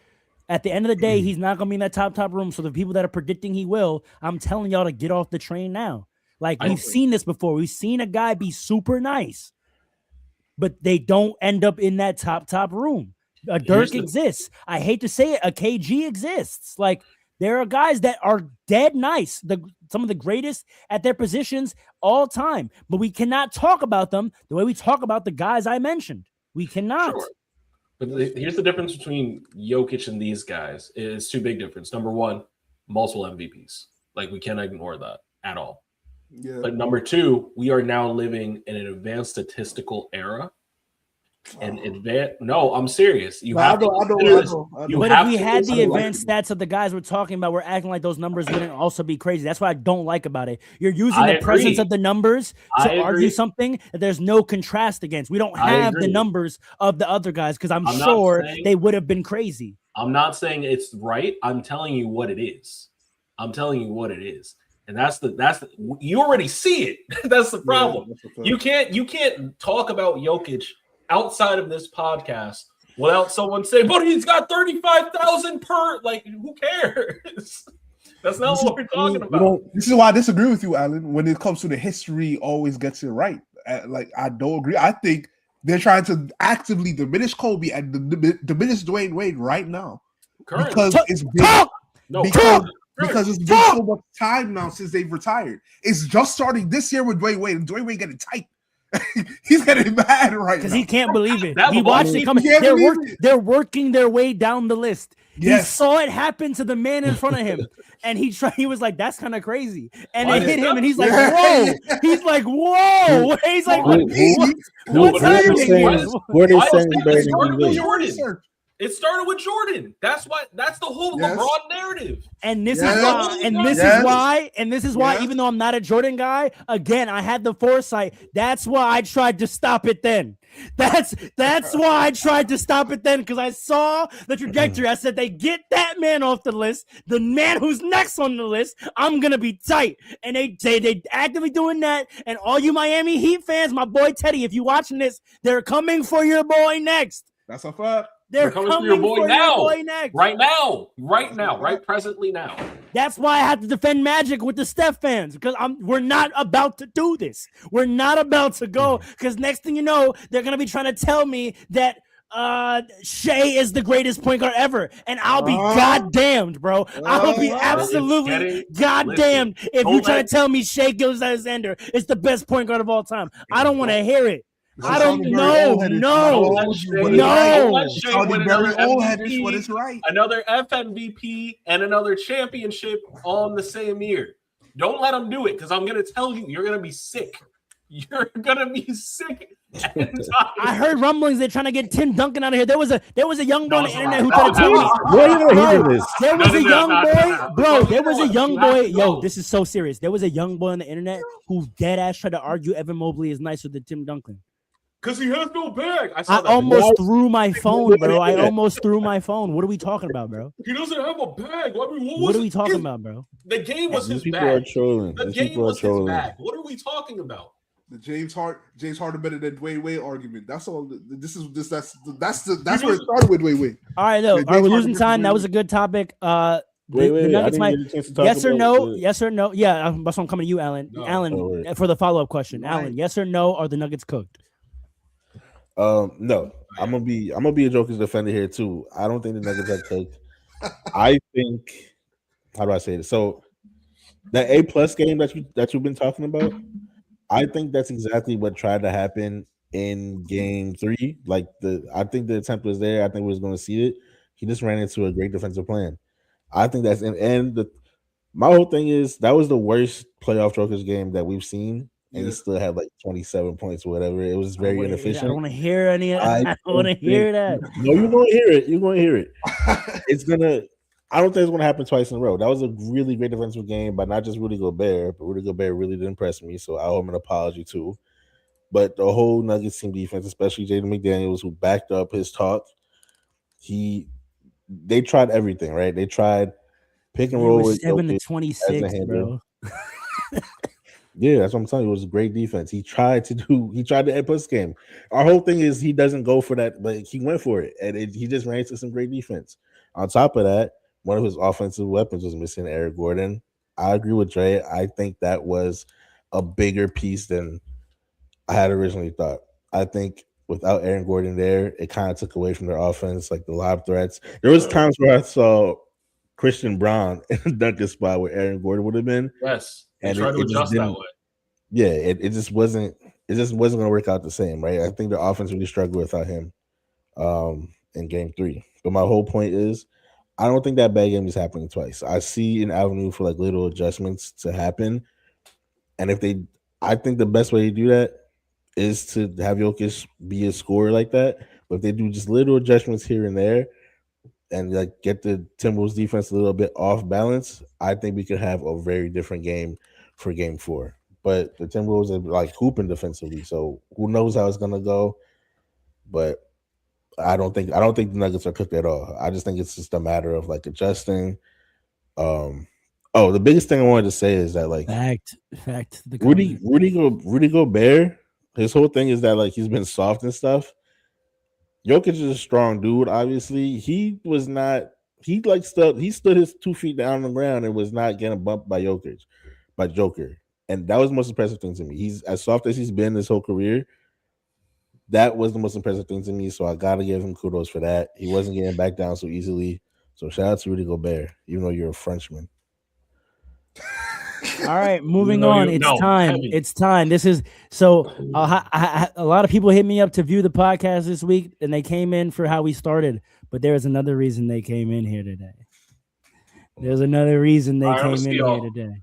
at the end of the day, he's not going to be in that top room. So the people that are predicting he will, I'm telling y'all to get off the train now. Like we've seen this before. We've seen a guy be super nice, but they don't end up in that top room. A Dirk exists. I hate to say it. A KG exists. Like, there are guys that are dead nice, some of the greatest at their positions all time, but we cannot talk about them the way we talk about the guys I mentioned. We cannot. Sure. But here's the difference between Jokic and these guys. It's two big difference. Number one, multiple MVPs. Like, we cannot ignore that at all. Yeah. But number two, we are now living in an advanced statistical era. And no, I'm serious. But if we had the advanced stats of the guys we're talking about, we're acting like those numbers wouldn't also be crazy. That's what I don't like about it. You're using the presence of the numbers to argue something that there's no contrast against. We don't have the numbers of the other guys because I'm sure they would have been crazy. I'm not saying it's right. I'm telling you what it is. And that's you already see it. That's the problem. You can't talk about Jokic outside of this podcast without someone saying, but he's got 35,000 per, like, who cares? That's not what we're talking about. This is why I disagree with you, Alan. When it comes to the history, always gets it right. Like, I don't agree. I think they're trying to actively diminish Kobe and diminish Dwayne Wade right now. Because it's been so much time now since they've retired. It's just starting this year with Dwayne Wade, and Dwayne Wade getting tight. He's getting mad right now because he can't believe it. He watched it coming. They're working their way down the list. Yes. He saw it happen to the man in front of him, and he was like, "That's kind of crazy." And it hit him, and he's like, "Whoa!" He's like, "Whoa!" He's like, "What's happening?" It started with Jordan. That's the whole LeBron narrative. And this is why, even though I'm not a Jordan guy, again, I had the foresight. That's why I tried to stop it then. That's why I tried to stop it then, because I saw the trajectory. I said, they get that man off the list. The man who's next on the list, I'm going to be tight. And they actively doing that. And all you Miami Heat fans, my boy Teddy, if you watching this, they're coming for your boy next. That's a fact. They're coming for your boy now. Right presently now. That's why I have to defend Magic with the Steph fans, because we're not about to do this. We're not about to go, because next thing you know, they're going to be trying to tell me that Shea is the greatest point guard ever, and I'll be goddamned, bro. I'll be absolutely goddamned if you try to tell me Shea Gilgeous-Alexander is the best point guard of all time. I don't want to hear it. I don't know. No. Another FMVP and another championship on the same year. Don't let them do it, because I'm going to tell you, you're going to be sick. You're going to be sick. I heard rumblings they're trying to get Tim Duncan out of here. There was a young boy on the internet who tried to tell me. There was a young boy, bro. There was a young boy. Yo, this is so serious. There was a young boy on the internet who dead ass tried to argue Evan Mobley is nicer than Tim Duncan. Because he has no bag. I almost threw my phone, bro. I almost threw my phone. What are we talking about, bro? He doesn't have a bag. What are we talking about, bro? The game was his bag. The game was his bag. What are we talking about? The James Harden better than Dwayne Wade argument. That's all. That's where it started with Dwayne Wade. All right, though. All right, we're losing time. That was a good topic. The Nuggets might. Yes or no? Yes or no? Yeah, that's why I'm coming to you, Alan. No. Alan, for the follow-up question. Right. Alan, yes or no? Are the Nuggets cooked? No. I'm gonna be a Joker's defender here too. I don't think the Nuggets are cooked. I think. How do I say this? So that A+ game that you've been talking about. I think that's exactly what tried to happen in Game 3. I think the attempt was there. I think we was going to see it. He just ran into a great defensive plan. I think that's my whole thing is that was the worst playoff Joker's game that we've seen, and he still had 27 points or whatever. It was very inefficient. I don't want to hear any. I don't want to hear that. No, you're going to hear it. You're going to hear it. It's gonna. I don't think it's going to happen twice in a row. That was a really great defensive game, but not just Rudy Gobert. But Rudy Gobert really did impress me, so I owe him an apology too. But the whole Nuggets team defense, especially Jaden McDaniels, who backed up his talk, they tried everything, right? They tried pick and roll with 7-26, bro. Yeah, that's what I'm telling you. It was a great defense. He tried the A+ game. Our whole thing is he doesn't go for that, but he went for it, and he just ran into some great defense. On top of that, one of his offensive weapons was missing, Eric Gordon. I agree with Dre. I think that was a bigger piece than I had originally thought. I think without Aaron Gordon there, it kind of took away from their offense, like the lob threats. There was times where I saw Christian Braun in a dunking spot where Aaron Gordon would have been. Yes, and tried to adjust that way. Yeah, it just wasn't going to work out the same, right? I think the offense really struggled without him in Game 3. But my whole point is, I don't think that bad game is happening twice. I see an avenue for little adjustments to happen. And I think the best way to do that is to have Jokic be a scorer like that. But if they do just little adjustments here and there and get the Timberwolves defense a little bit off balance, I think we could have a very different game for Game 4. But the Timberwolves are hooping defensively, so who knows how it's gonna go. But I don't think the Nuggets are cooked at all. I just think it's just a matter of adjusting. The biggest thing I wanted to say is that fact. Rudy Gobert, his whole thing is that he's been soft and stuff. Jokic is a strong dude. Obviously, he was not. He stood his 2 feet down on the ground and was not getting bumped by Joker, and that was the most impressive thing to me. He's as soft as he's been his whole career. That was the most impressive thing to me, so I gotta give him kudos for that. He wasn't getting back down so easily. So shout out to Rudy Gobert, even though you're a Frenchman. All right, moving on. It's time. This is so. A lot of people hit me up to view the podcast this week, and they came in for how we started. But there is another reason they came in here today. There's another reason they came in here today.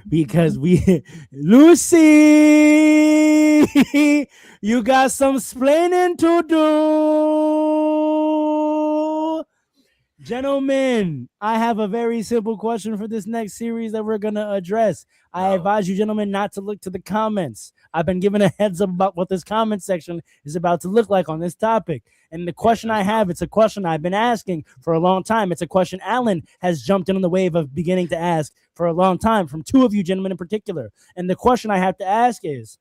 Because Lucy, you got some splaining to do. Gentlemen, I have a very simple question for this next series that we're going to address. I advise you, gentlemen, not to look to the comments. I've been given a heads up about what this comment section is about to look like on this topic. And the question I have, it's a question I've been asking for a long time. It's a question Alan has jumped in on the wave of beginning to ask for a long time from two of you gentlemen in particular. And the question I have to ask is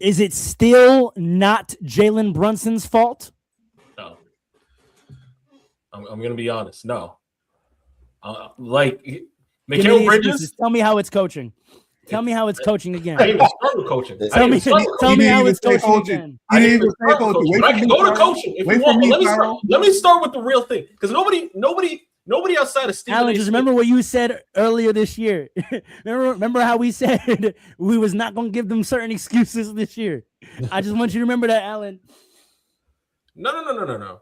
it still not Jalen Brunson's fault? No. I'm going to be honest. No. Mikal Bridges. Tell me how it's coaching. Tell me how it's coaching again. I didn't even start with coaching. Tell me how it's coaching again. I didn't even start with coaching. I can go to coaching if you want. Let me start with the real thing, because nobody outside of Stephen Alan, just remember what you said earlier this year. remember how we said we was not going to give them certain excuses this year. I just want you to remember that, Alan. No.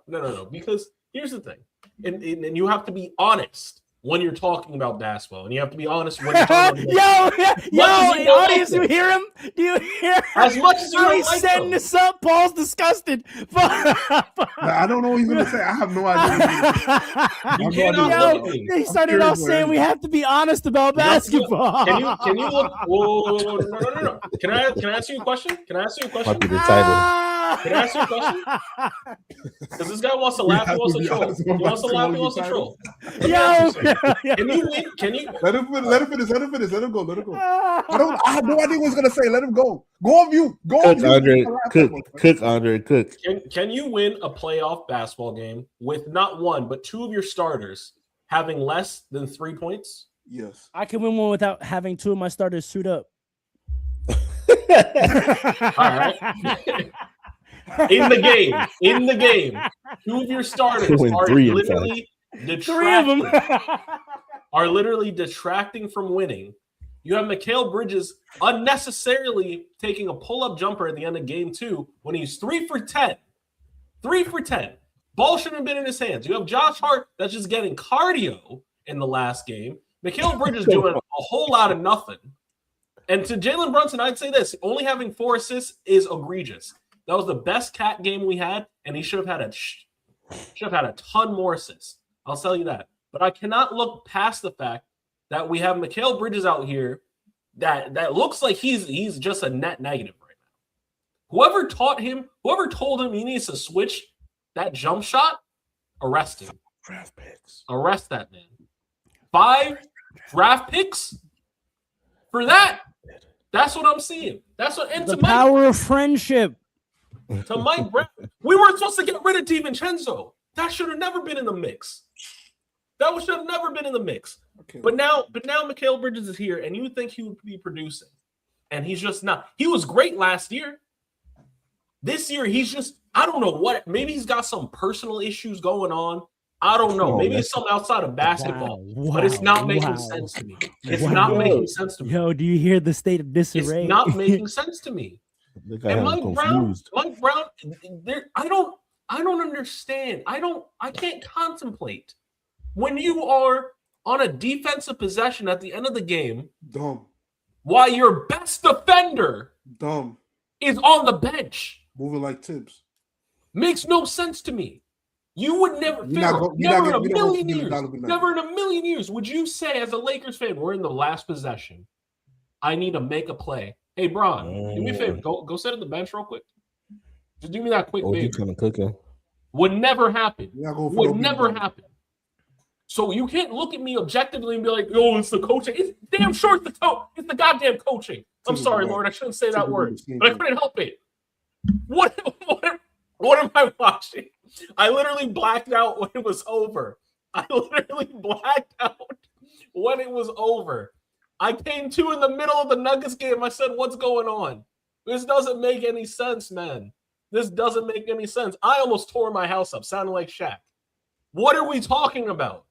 Because here's the thing, and you have to be honest when you're talking about basketball, and you have to be honest when you're talking about audience, you hear him? Do you hear him? As much as you're setting this up, Paul's disgusted. I don't know what he's going to say. I have no idea. They started off saying we have to be honest about basketball. Can you look? Whoa, no. Can I ask you a question? Might be the title. Can I ask you a question? Because this guy wants to laugh. He wants to troll. He wants to laugh. He wants to troll. Can you win? Can you? Let him finish. Let him go. I have no idea what he's gonna say. Let him go. Go on mute. Cook, Andre. Can you win a playoff basketball game with not one but two of your starters having less than 3 points? Yes. I can win one without having two of my starters suit up. All right. In the game, two of your starters are literally detracting from winning. You have Mikal Bridges unnecessarily taking a pull-up jumper at the end of game 2 when he's 3 for 10. 3 for 10. Ball shouldn't have been in his hands. You have Josh Hart that's just getting cardio in the last game. Mikal Bridges doing a whole lot of nothing. And to Jalen Brunson, I'd say this: only having 4 assists is egregious. That was the best cat game we had, and he should have had a ton more assists. I'll tell you that. But I cannot look past the fact that we have Mikal Bridges out here that looks like he's just a net negative right now. Whoever told him he needs to switch that jump shot, arrest him. Draft picks. Arrest that man. 5 draft picks for that. That's what I'm seeing. That's what. And the power of friendship. To Mike Brown, we weren't supposed to get rid of DiVincenzo. That should have never been in the mix. That should have never been in the mix. Okay. But now Mikal Bridges is here, and you would think he would be producing, and he's just not. He was great last year. This year, he's just, I don't know what. Maybe he's got some personal issues going on. I don't know. Maybe it's something outside of basketball, but it's not making sense to me. It's not making sense to me. Yo, do you hear the state of disarray? It's not making sense to me. And Mike Brown, I don't understand. I can't contemplate when you are on a defensive possession at the end of the game. Dumb. While your best defender is on the bench. Moving like Tibbs. Makes no sense to me. You would never in a million years would you say as a Lakers fan, we're in the last possession, I need to make a play. Hey, Bron, do me a favor. Go sit at the bench real quick. Just do me that quick favor. Kind of cooking. Would never happen. Would never happen. So you can't look at me objectively and be like, "Oh, it's the coaching." It's damn sure it's the goddamn coaching. I'm sorry, Lord, I shouldn't say that word, but I couldn't help it. What am I watching? I literally blacked out when it was over. I came to in the middle of the Nuggets game. I said, what's going on? This doesn't make any sense, man. This doesn't make any sense. I almost tore my house up, sounding like Shaq. What are we talking about?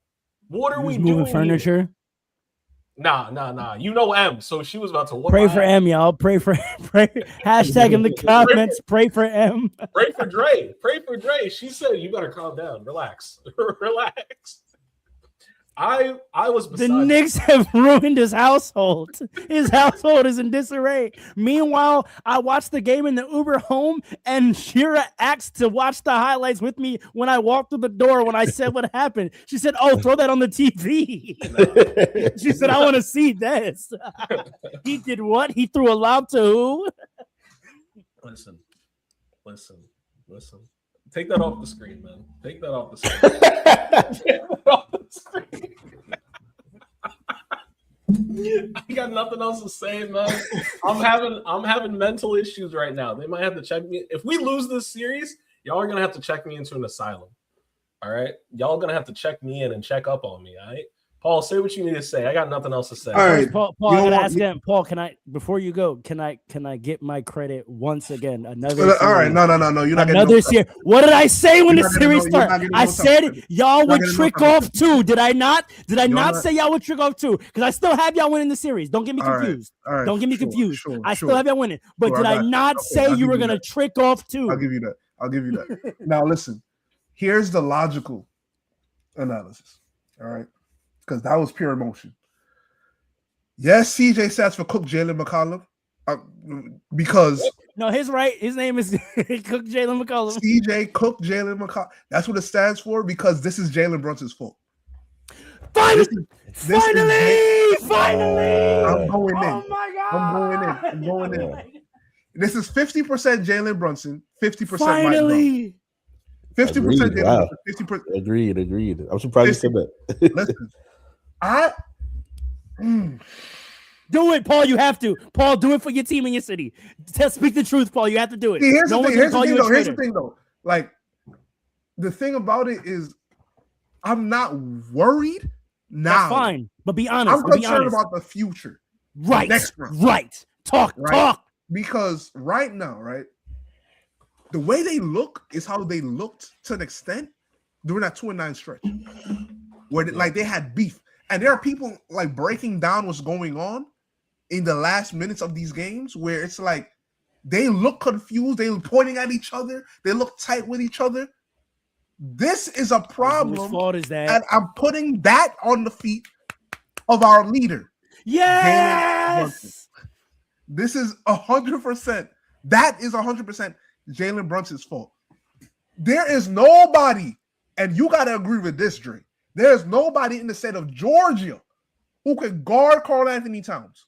What are we doing? Moving furniture? Here? Nah. You know M, so she was about to pray for M, y'all. Pray. Hashtag in the comments. Pray for M. Pray for Dre. She said, "You better calm down. Relax. Relax." I was the Knicks have ruined his household. His household is in disarray. Meanwhile, I watched the game in the Uber home, and Shira asked to watch the highlights with me when I walked through the door. When I said what happened, she said, "Oh, throw that on the TV." She said, "I want to see this." He did what? He threw a lob to who? Listen. Take that off the screen, man. Take that off the screen. I got nothing else to say, man. I'm having mental issues right now. They might have to check me. If we lose this series, y'all are gonna have to check me into an asylum. All right, y'all gonna have to check me in and check up on me. All right, Paul, say what you need to say. I got nothing else to say. All right, Paul, I gotta ask him. Paul, can I before you go? Can I get my credit once again? Another. All right, no. You're not another series. What did I say when the series started? I said y'all would trick off 2. Did I not? Did I not say y'all would trick off 2? Because I still have y'all winning the series. Don't get me confused. All right, don't get me confused. I still have y'all winning. But did I not say you were gonna trick off 2? I'll give you that. Now listen. Here's the logical analysis. All right. Because that was pure emotion. Yes, CJ stats for Cook Jalen McCollum. Because no, his name is Cook Jalen McCollum. CJ Cook Jalen McCollum. That's what it stands for, because this is Jalen Brunson's fault. Finally! I'm going in. Oh my God! I'm going in. This is 50% Jalen Brunson, 50% Finally. Mike Brown. 50% Jalen Wow. Brunson, 50%. Agreed. I'm surprised you said that. Listen, Do it, Paul. You have to. Paul, do it for your team and your city. Speak the truth, Paul. You have to do it. Here's the thing, though. Like, the thing about it is, I'm not worried now. That's fine, but be honest. I'm concerned about the future. Right. Next round. Right. Talk. Because right now, right, the way they look is how they looked to an extent during that 2-9 stretch, where they had beef, and there are people like breaking down what's going on in the last minutes of these games, where it's like they look confused, they pointing at each other, they look tight with each other. This is a problem. Whose fault is that? And I'm putting that on the feet of our leader. Yes. This is 100%. That is 100% Jalen Brunson's fault. There is nobody, and you got to agree with this, Dre. There is nobody in the state of Georgia who can guard Karl-Anthony Towns.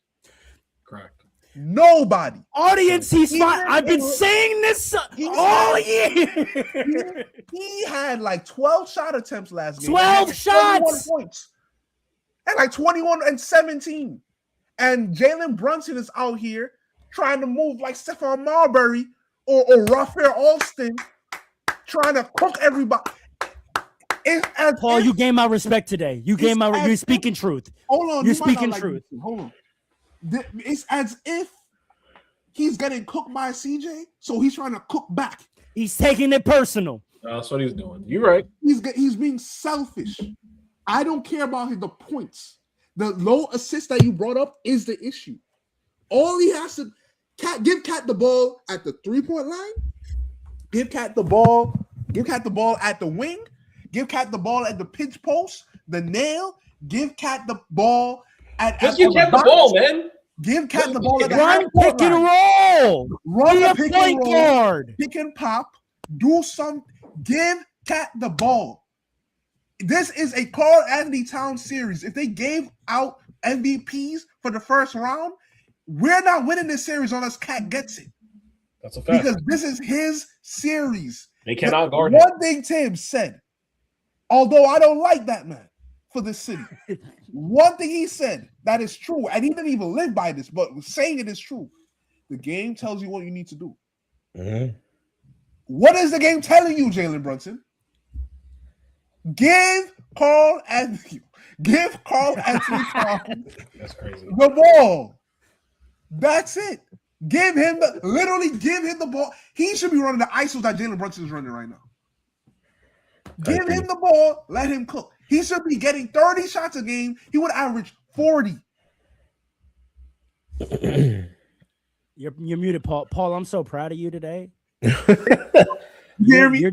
Correct. Nobody. Audience, he's fine. I've been saying this all year. He had like 12 shot attempts last game. 12 shots. 21 points. And like 21 and 17. And Jalen Brunson is out here trying to move like Stephon Marbury or Raphael Alston, trying to cook everybody. Paul, you gained my respect today. You're speaking truth. Hold on. You're speaking truth. Hold on. It's as if he's getting cooked by CJ, so he's trying to cook back. He's taking it personal. That's what he's doing. You're right. He's being selfish. I don't care about the points. The low assist that you brought up is the issue. All he has to give Cat the ball at the 3-point line. Give Cat the ball at the wing. Give Cat the ball at the pinch post, the nail. Give Cat the ball at just give Cat the ball, man. Give Cat the ball at the run, pick and roll. Run the pick point and roll. Guard. Pick and pop. Do some. Give Cat the ball. This is a Karl-Anthony Towns series. If they gave out MVPs for the first round, we're not winning this series unless Cat gets it. That's a fact. Because this is his series. They cannot guard him. One thing Tim said, although I don't like that man for this city, one thing he said that is true, and he didn't even live by this, but saying it is true. The game tells you what you need to do. Mm-hmm. What is the game telling you, Jalen Brunson? Give Karl-Anthony Towns That's crazy. the ball. That's it. Give him the ball. He should be running the ISOs that Jalen Brunson is running right now. Give him the ball. Let him cook. He should be getting 30 shots a game. He would average 40. You're muted, Paul. Paul, I'm so proud of you today. You hear me?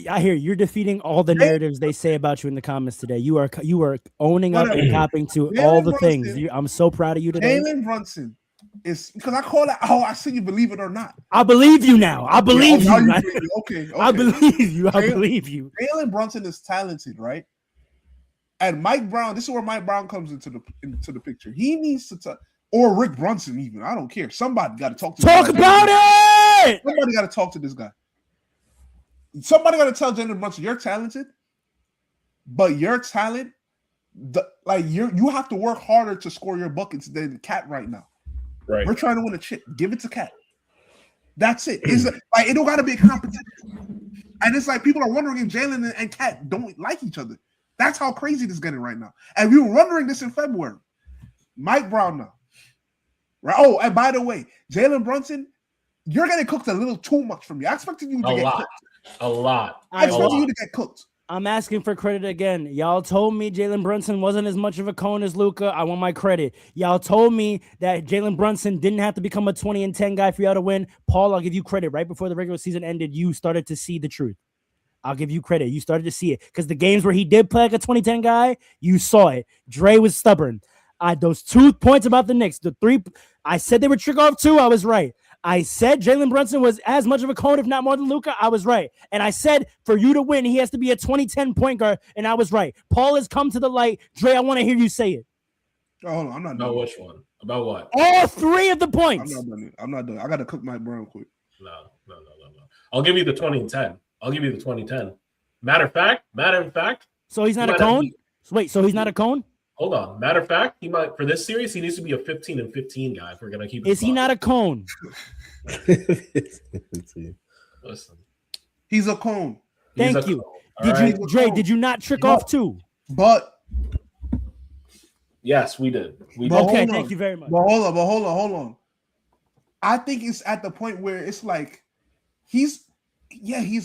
I hear you're defeating all the narratives they say about you in the comments today. You are owning up and copping to all the things. I'm so proud of you today. Jalen Brunson is because I call it. Oh, I see you believe it or not. I believe you now. I believe you. Okay. I believe you. I believe you. Jalen Brunson is talented, right? And Mike Brown. This is where Mike Brown comes into the picture. He needs to or Rick Brunson even. I don't care. Somebody got to talk to. Talk about it. Somebody got to talk to this guy. Somebody got to tell Jalen Brunson you're talented, but your talent, you have to work harder to score your buckets than Cat right now. Right. We're trying to win a chip. Give it to Cat. That's it. It's like it don't got to be a competition. And it's like people are wondering if Jalen and Cat don't like each other. That's how crazy this is getting right now. And we were wondering this in February. Mike Brown now. Right. Oh, and by the way, Jalen Brunson, you're getting cooked a little too much from me. I expected you to get cooked. A lot. I expected you to get cooked. I'm asking for credit again. Y'all told me Jalen Brunson wasn't as much of a cone as Luka. I want my credit. Y'all told me that Jalen Brunson didn't have to become a 20-10 guy for y'all to win. Paul, I'll give you credit. Right before the regular season ended, you started to see the truth. I'll give you credit. You started to see it because the games where he did play like a 20-10 guy, you saw it. Dre was stubborn. Those 2 points about the Knicks, the 3, I said they were trick off 2. I was right. I said Jalen Brunson was as much of a cone, if not more than Luka. I was right. And I said for you to win, he has to be a 20-10 point guard. And I was right. Paul has come to the light. Dre, I want to hear you say it. Oh, hold on. I'm not know done. which one. About what? All 3 of the points. I'm not done. I got to cook Mike Brown quick. No. I'll give you the 2010. I'll give you the 2010. Matter of fact. So he's not a cone? Wait, so he's not a cone? Hold on. Matter of fact, he might for this series, he needs to be a 15-15 guy if we're gonna keep it. Is he not a cone? Listen. He's a cone. Thank you. Did you not trick off 2? But yes, we did. Okay, thank you very much. But hold on. I think it's at the point where it's like he's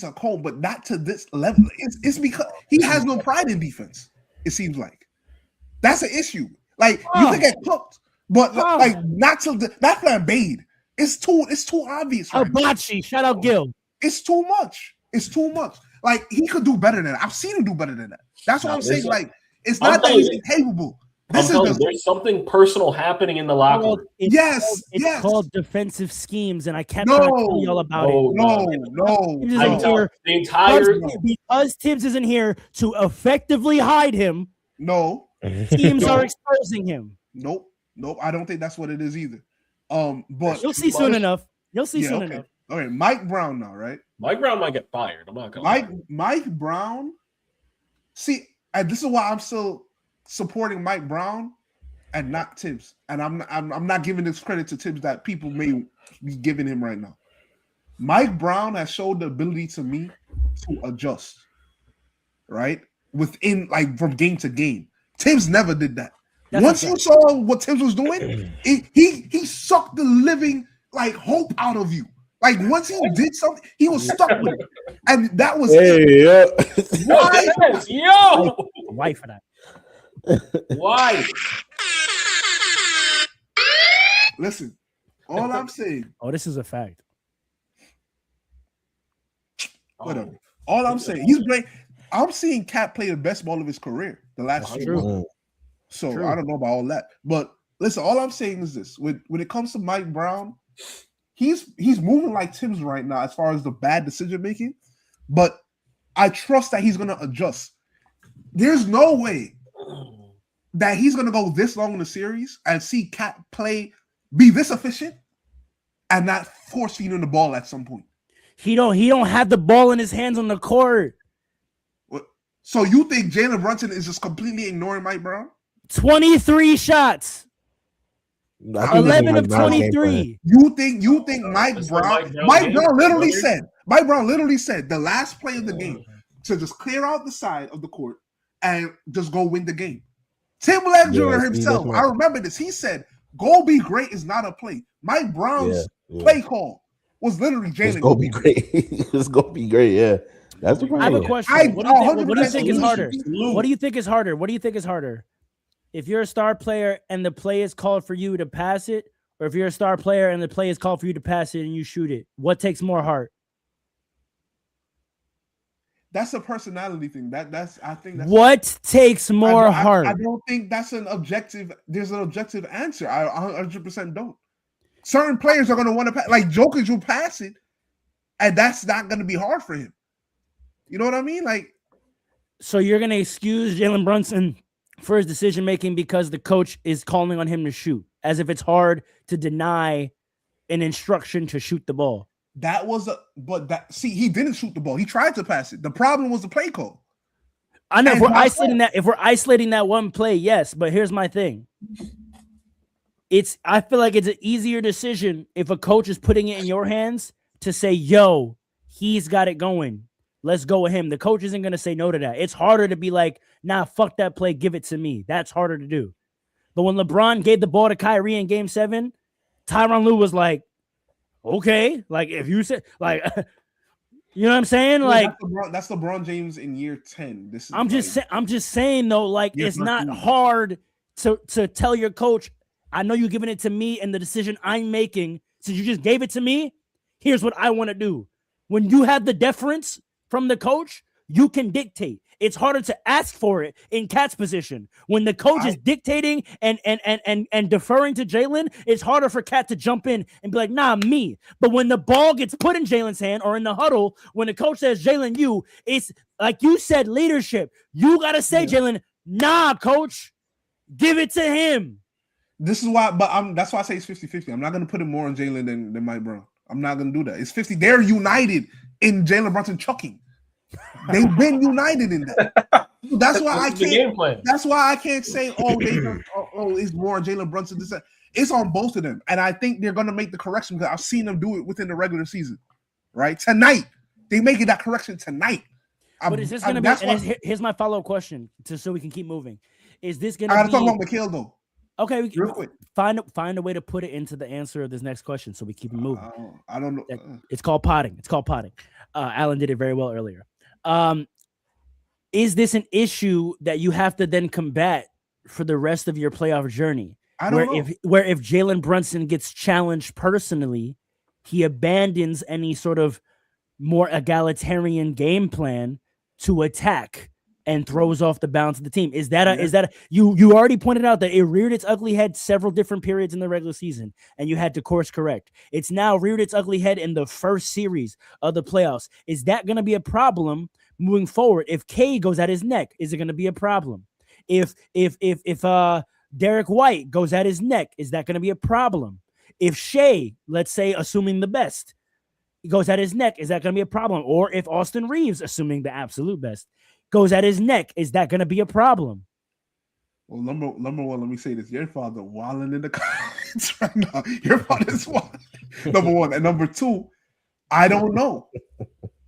a cone, but not to this level. It's because he has no pride in defense. It seems like that's an issue. Like you can get cooked, but like not for Embiid. It's too obvious. Right Hibachi, shout out Gil. It's too much. Like he could do better than that. I've seen him do better than that. That's what I'm saying. Like it's not that he's incapable. There's something personal happening in the locker room. It's called defensive schemes, and I kept trying to tell y'all about it. Because Tibbs isn't here to effectively hide him. No, teams are exposing him. Nope. I don't think that's what it is either. But you'll see soon enough. Enough. Okay, Mike Brown now, right? Mike Brown might get fired. I'm not gonna. Mike Brown. See, and this is why I'm still supporting Mike Brown and not Tibbs. And I'm not giving this credit to Tibbs that people may be giving him right now. Mike Brown has showed the ability to me to adjust, right? Within like from game to game. Tibbs never did that. Once you saw what Tibbs was doing, he sucked the living like hope out of you. Like once he did something, he was stuck with it, and that was why for that? Why? Listen, all I'm saying. Oh, this is a fact. Whatever. All I'm saying, he's playing. I'm seeing Cat play the best ball of his career the last 2 months. So I don't know about all that, but listen, all I'm saying is this: when it comes to Mike Brown. He's moving like Tibbs right now as far as the bad decision making, but I trust that he's gonna adjust. There's no way that he's gonna go this long in the series and see Cat be this efficient and not force feeding the ball at some point. He don't have the ball in his hands on the court. So you think Jalen Brunson is just completely ignoring Mike Brown? 23 shots. 11 of 23. You think Mike Brown literally said the last play of the game to just clear out the side of the court and just go win the game. Tim Ledger himself, I remember this. He said, "Go be great is not a play." Mike Brown's play call was literally Jalen. Go be great. It's go be great. Yeah, that's the problem. I have a question. What do you think is harder? What do you think is harder? If you're a star player and the play is called for you to pass it, or if you're a star player and the play is called for you to pass it and you shoot it, what takes more heart? That's a personality thing. I think what takes more heart? I don't think that's an objective. There's an objective answer. I 100% don't. Certain players are going to want to pass. Like Jokic will pass it, and that's not going to be hard for him. You know what I mean? Like, so you're going to excuse Jalen Brunson for his decision making because the coach is calling on him to shoot, as if it's hard to deny an instruction to shoot the ball. He didn't shoot the ball. He tried to pass it. The problem was the play call. I know if we're isolating that one play, yes, but here's my thing. I feel like it's an easier decision if a coach is putting it in your hands to say, yo, he's got it going. Let's go with him. The coach isn't going to say no to that. It's harder to be like, nah, fuck that play. Give it to me. That's harder to do. But when LeBron gave the ball to Kyrie in Game 7, Tyronn Lue was like, okay. Like, if you said, like, you know what I'm saying? Like, that's LeBron James in year 10. I'm just saying, though, like, it's not hard to tell your coach, I know you're giving it to me and the decision I'm making, since you just gave it to me, here's what I want to do. When you have the deference from the coach, you can dictate. It's harder to ask for it in Cat's position. When the coach is dictating and deferring to Jalen, it's harder for Cat to jump in and be like, nah, me. But when the ball gets put in Jalen's hand or in the huddle, when the coach says, Jalen, you, it's like you said, leadership. You got to say, Jalen, nah, coach, give it to him. This is why, but that's why I say it's 50-50. I'm not going to put it more on Jalen than Mike Brown. I'm not going to do that. It's 50. They're united in Jalen Brunson chucking. They've been united in that. That's why I can't. That's why I can't say, it's more on Jalen Brunson. It's on both of them, and I think they're going to make the correction because I've seen them do it within the regular season. Right tonight, they making that correction tonight. But is this going to be? Here's my follow-up question, so we can keep moving. Is this going to? I got to talk about Mikal though. Okay, real quick. Find a way to put it into the answer of this next question, so we keep it moving. I don't know. It's called potting. Alan did it very well earlier. Is this an issue that you have to then combat for the rest of your playoff journey? I don't know. If Jalen Brunson gets challenged personally, he abandons any sort of more egalitarian game plan to attack and throws off the balance of the team. Is that you already pointed out that it reared its ugly head several different periods in the regular season and you had to course correct. It's now reared its ugly head in the first series of the playoffs. Is that going to be a problem moving forward? If K goes at his neck, is it going to be a problem? If Derek White goes at his neck, is that going to be a problem? If Shea, let's say, assuming the best, goes at his neck, is that going to be a problem? Or if Austin Reeves, assuming the absolute best, goes at his neck, is that going to be a problem? Well, number one, let me say this: your father wilding in the comments right now. Your father's wilding. Number one, and number two, I don't know.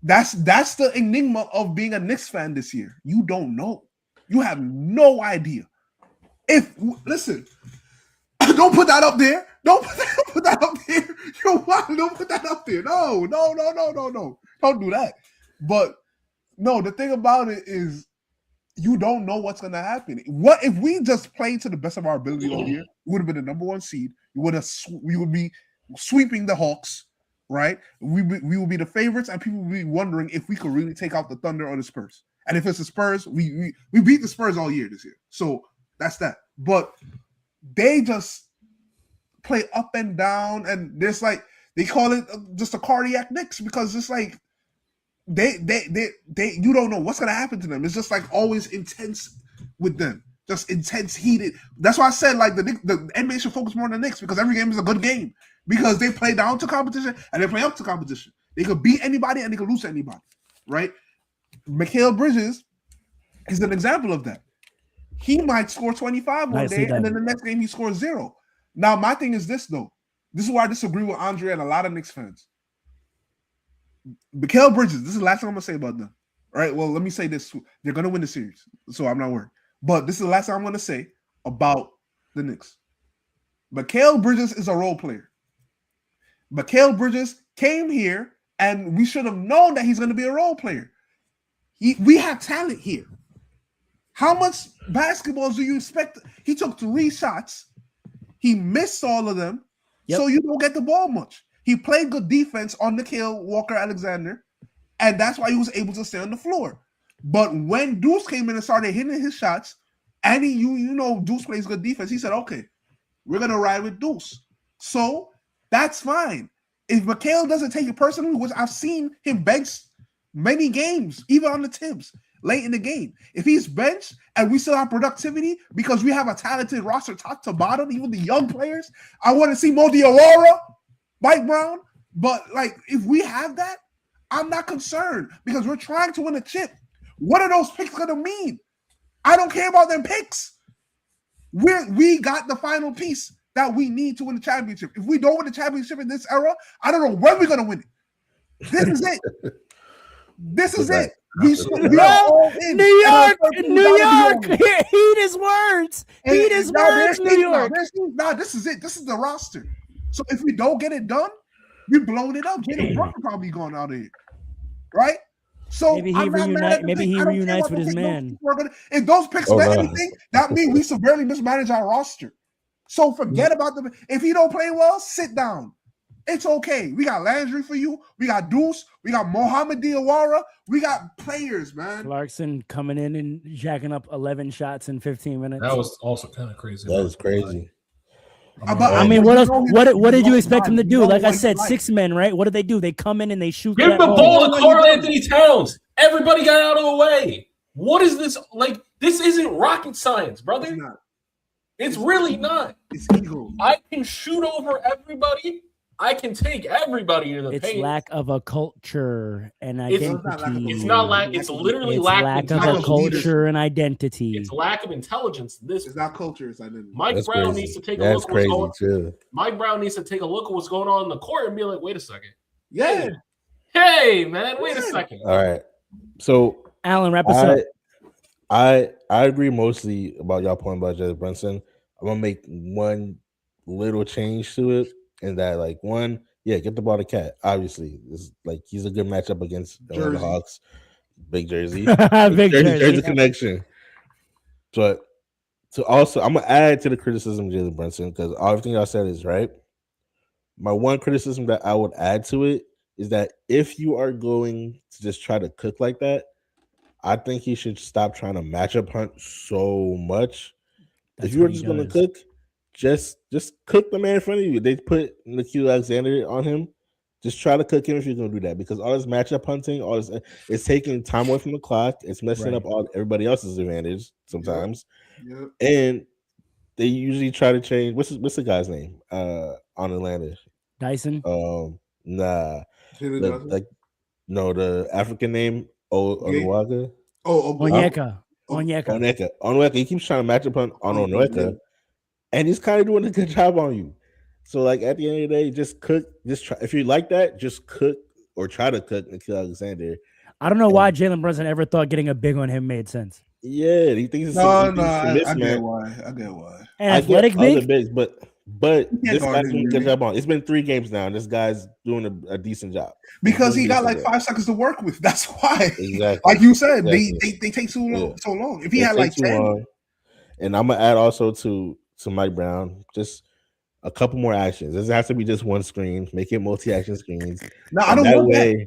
That's the enigma of being a Knicks fan this year. You don't know. You have no idea. Listen, don't put that up there. Don't put that up there. Don't put that up there. No. Don't do that. But no, the thing about it is you don't know what's going to happen. What if we just played to the best of our ability all year? We would have been the number one seed. We would be sweeping the Hawks, right? We would be the favorites, and people would be wondering if we could really take out the Thunder or the Spurs. And if it's the Spurs, we beat the Spurs all year this year. So that's that. But they just play up and down, and there's like they call it just a cardiac Knicks because it's like they you don't know what's gonna happen to them. It's just like always intense with them, just intense, heated. That's why I said like the NBA should focus more on the Knicks because every game is a good game because they play down to competition and they play up to competition. They could beat anybody and they could lose to anybody, right? Mikal Bridges is an example of that. He might score 25 one day, and then the next game he scores 0. Now, my thing is this, though. This is where I disagree with Andre and a lot of Knicks fans. Mikal Bridges, this is the last thing I'm going to say about them. All right, well, let me say this. They're going to win the series, so I'm not worried. But this is the last thing I'm going to say about the Knicks. Mikal Bridges is a role player. Mikal Bridges came here, and we should have known that he's going to be a role player. We have talent here. How much basketballs do you expect? He took 3 shots. He missed all of them. Yep. So you don't get the ball much. He played good defense on Nickeil Walker-Alexander, and that's why he was able to stay on the floor. But when Deuce came in and started hitting his shots, and Deuce plays good defense, he said, okay, we're going to ride with Deuce. So that's fine. If Mikal doesn't take it personally, which I've seen him bench many games, even on the Tibbs, late in the game. If he's benched and we still have productivity because we have a talented roster top to bottom, even the young players, I want to see Mo Diawara, Mike Brown. But like, if we have that, I'm not concerned because we're trying to win a chip. What are those picks going to mean? I don't care about them picks. We got the final piece that we need to win the championship. If we don't win the championship in this era, I don't know when we're going to win it. This is it. This is it. New York. Heed his words. Heed his words, New York. This is it. This is the roster. So if we don't get it done, we're blowing it up. Jalen Brunson probably going out of here, right? So maybe he reunites with his man. If those picks meant anything, that means we severely mismanage our roster. So forget about them. If he don't play well, sit down. It's okay. We got Landry for you. We got Deuce. We got Mohamed Diawara. We got players, man. Clarkson coming in and jacking up 11 shots in 15 minutes. That was also kind of crazy. That was crazy. I mean, what else? What did you expect him to do? Like I said, 6 men, right? What did they do? They come in and they shoot. Give the ball to Karl Anthony Towns. Everybody got out of the way. What is this? Like, this isn't rocket science, brother. It's really not. It's ego. I can shoot over everybody. I can take everybody to the It's paint. lack of a culture and identity. It's not lack. It's literally lack of a culture and identity. It's lack of intelligence. It's not culture. It's identity. Mike Brown needs to take a look. Mike Brown needs to take a look at what's going on in the court and be like, "Wait a second. Yeah. Hey, man. Wait a second." All right. So, Alan, wrap us up. I agree mostly about y'all point about Jalen Brunson. I'm gonna make one little change to it. And that, like, get the ball to Cat. Obviously, it's like he's a good matchup against the Hawks. Big Jersey, big Jersey connection. But I'm gonna add to the criticism of Jalen Brunson because everything y'all said is right. My one criticism that I would add to it is that if you are going to just try to cook like that, I think he should stop trying to matchup hunt so much. If you are just gonna cook. Just cook the man in front of you. They put Nickeil Alexander on him. Just try to cook him if you're gonna do that because all this matchup hunting, all this it's taking time away from the clock. It's messing up everybody else's advantage sometimes. Yep. And they usually try to change. What's the guy's name? On Atlanta, Dyson. Nah. The African name Onuaga. Onyeka. He keeps trying to match up on Onyeka. And he's kind of doing a good job on you. So, like, at the end of the day, just cook. Just try. If you like that, just cook or try to cook Nickeil Alexander. I don't know why Jalen Brunson ever thought getting a big on him made sense. Yeah, he thinks it's I get why. And athletic big, bigs, but this guy's doing a good job on. It's been 3 games now, and this guy's doing a decent job because he got like 5 seconds to work with. That's why. Exactly. Like you said, they take so long. If he had like 10, and I'm gonna add also to Mike Brown, just a couple more actions. It doesn't have to be just one screen. Make it multi-action screens. No, I don't want that.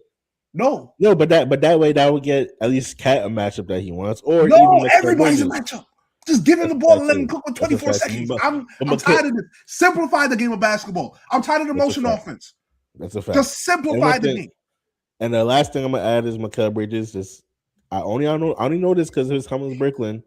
No, but that way that would get at least Cat a matchup that he wants. Or even everybody's a matchup. Just give him the ball and let him cook with 24 seconds. I'm tired of it. Simplify the game of basketball. I'm tired of the motion offense. That's a fact. Just simplify the game. And the last thing I'm gonna add is Mikal Bridges. I only know this because of his coming to Brooklyn.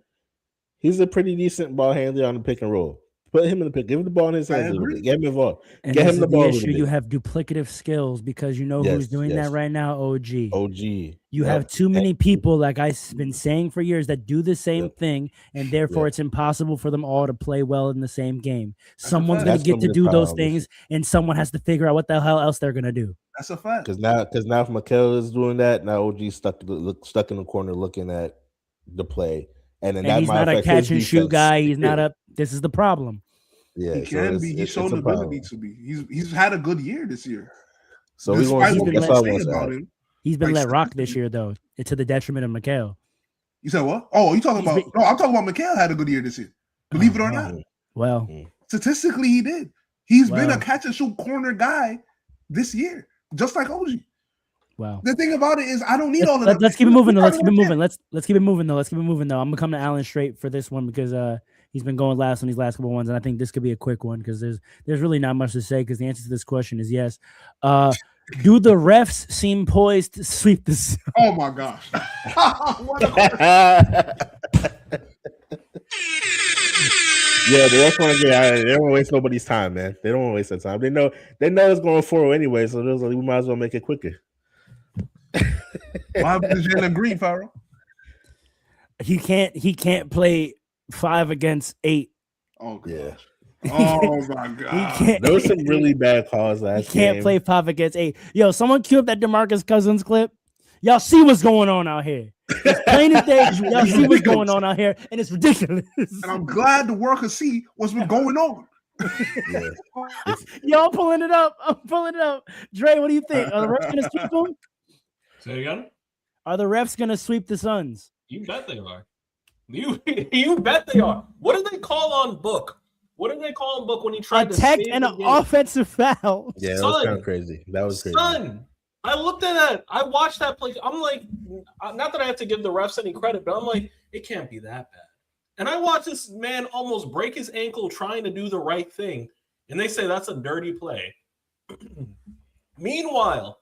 He's a pretty decent ball handler on the pick and roll. Put him in the pick. Give him the ball in his hands. Get him involved. And get him the ball. You have duplicative skills because you know who's doing that right now. OG. You have too many people, like I've been saying for years, that do the same thing, and therefore it's impossible for them all to play well in the same game. Someone's going to get to do those things, and someone has to figure out what the hell else they're going to do. That's a fact. Because now if Mikal is doing that, now OG's stuck in the corner looking at the play. And he's not a catch and shoot guy. He's not a. This is the problem. Yeah, he can be. He's shown the ability to be. He's had a good year this year. So he's been let rock this year though, to the detriment of Mikal. You said what? Oh, you talking about? No, I'm talking about Mikal had a good year this year. Believe it or not. Well, statistically, he did. He's been a catch and shoot corner guy this year, just like OG. Wow. The thing about it is, I don't need all of that. Let's keep it moving though. Let's keep it moving though. I'm gonna come to Alan straight for this one because he's been going last on these last couple ones, and I think this could be a quick one because there's really not much to say because the answer to this question is yes. Do the refs seem poised to sweep this? Oh my gosh! Yeah, they don't want to waste nobody's time, man. They don't want to waste their time. They know it's going forward anyway, so we might as well make it quicker. Why does Jalen Green, Farrell? He can't play 5 against 8. Oh gosh. Oh my god. There was some really bad calls last game. He can't play 5 against 8. Yo, someone cue up that DeMarcus Cousins clip. Y'all see what's going on out here. It's plain as day. Y'all see what's going on out here, and it's ridiculous. And I'm glad the world can see what's been going on. Y'all pulling it up. I'm pulling it up. Dre, what do you think? Are the refs gonna sweep them? Say it again. Are the refs gonna sweep the Suns? You bet they are. You bet they are. What did they call on Book? What did they call on Book when he tried to save and an offensive foul? Yeah, that was kind of crazy. That was crazy. Son, I looked at that. I watched that play. I'm like, not that I have to give the refs any credit, but I'm like, it can't be that bad. And I watched this man almost break his ankle trying to do the right thing, and they say that's a dirty play. Meanwhile,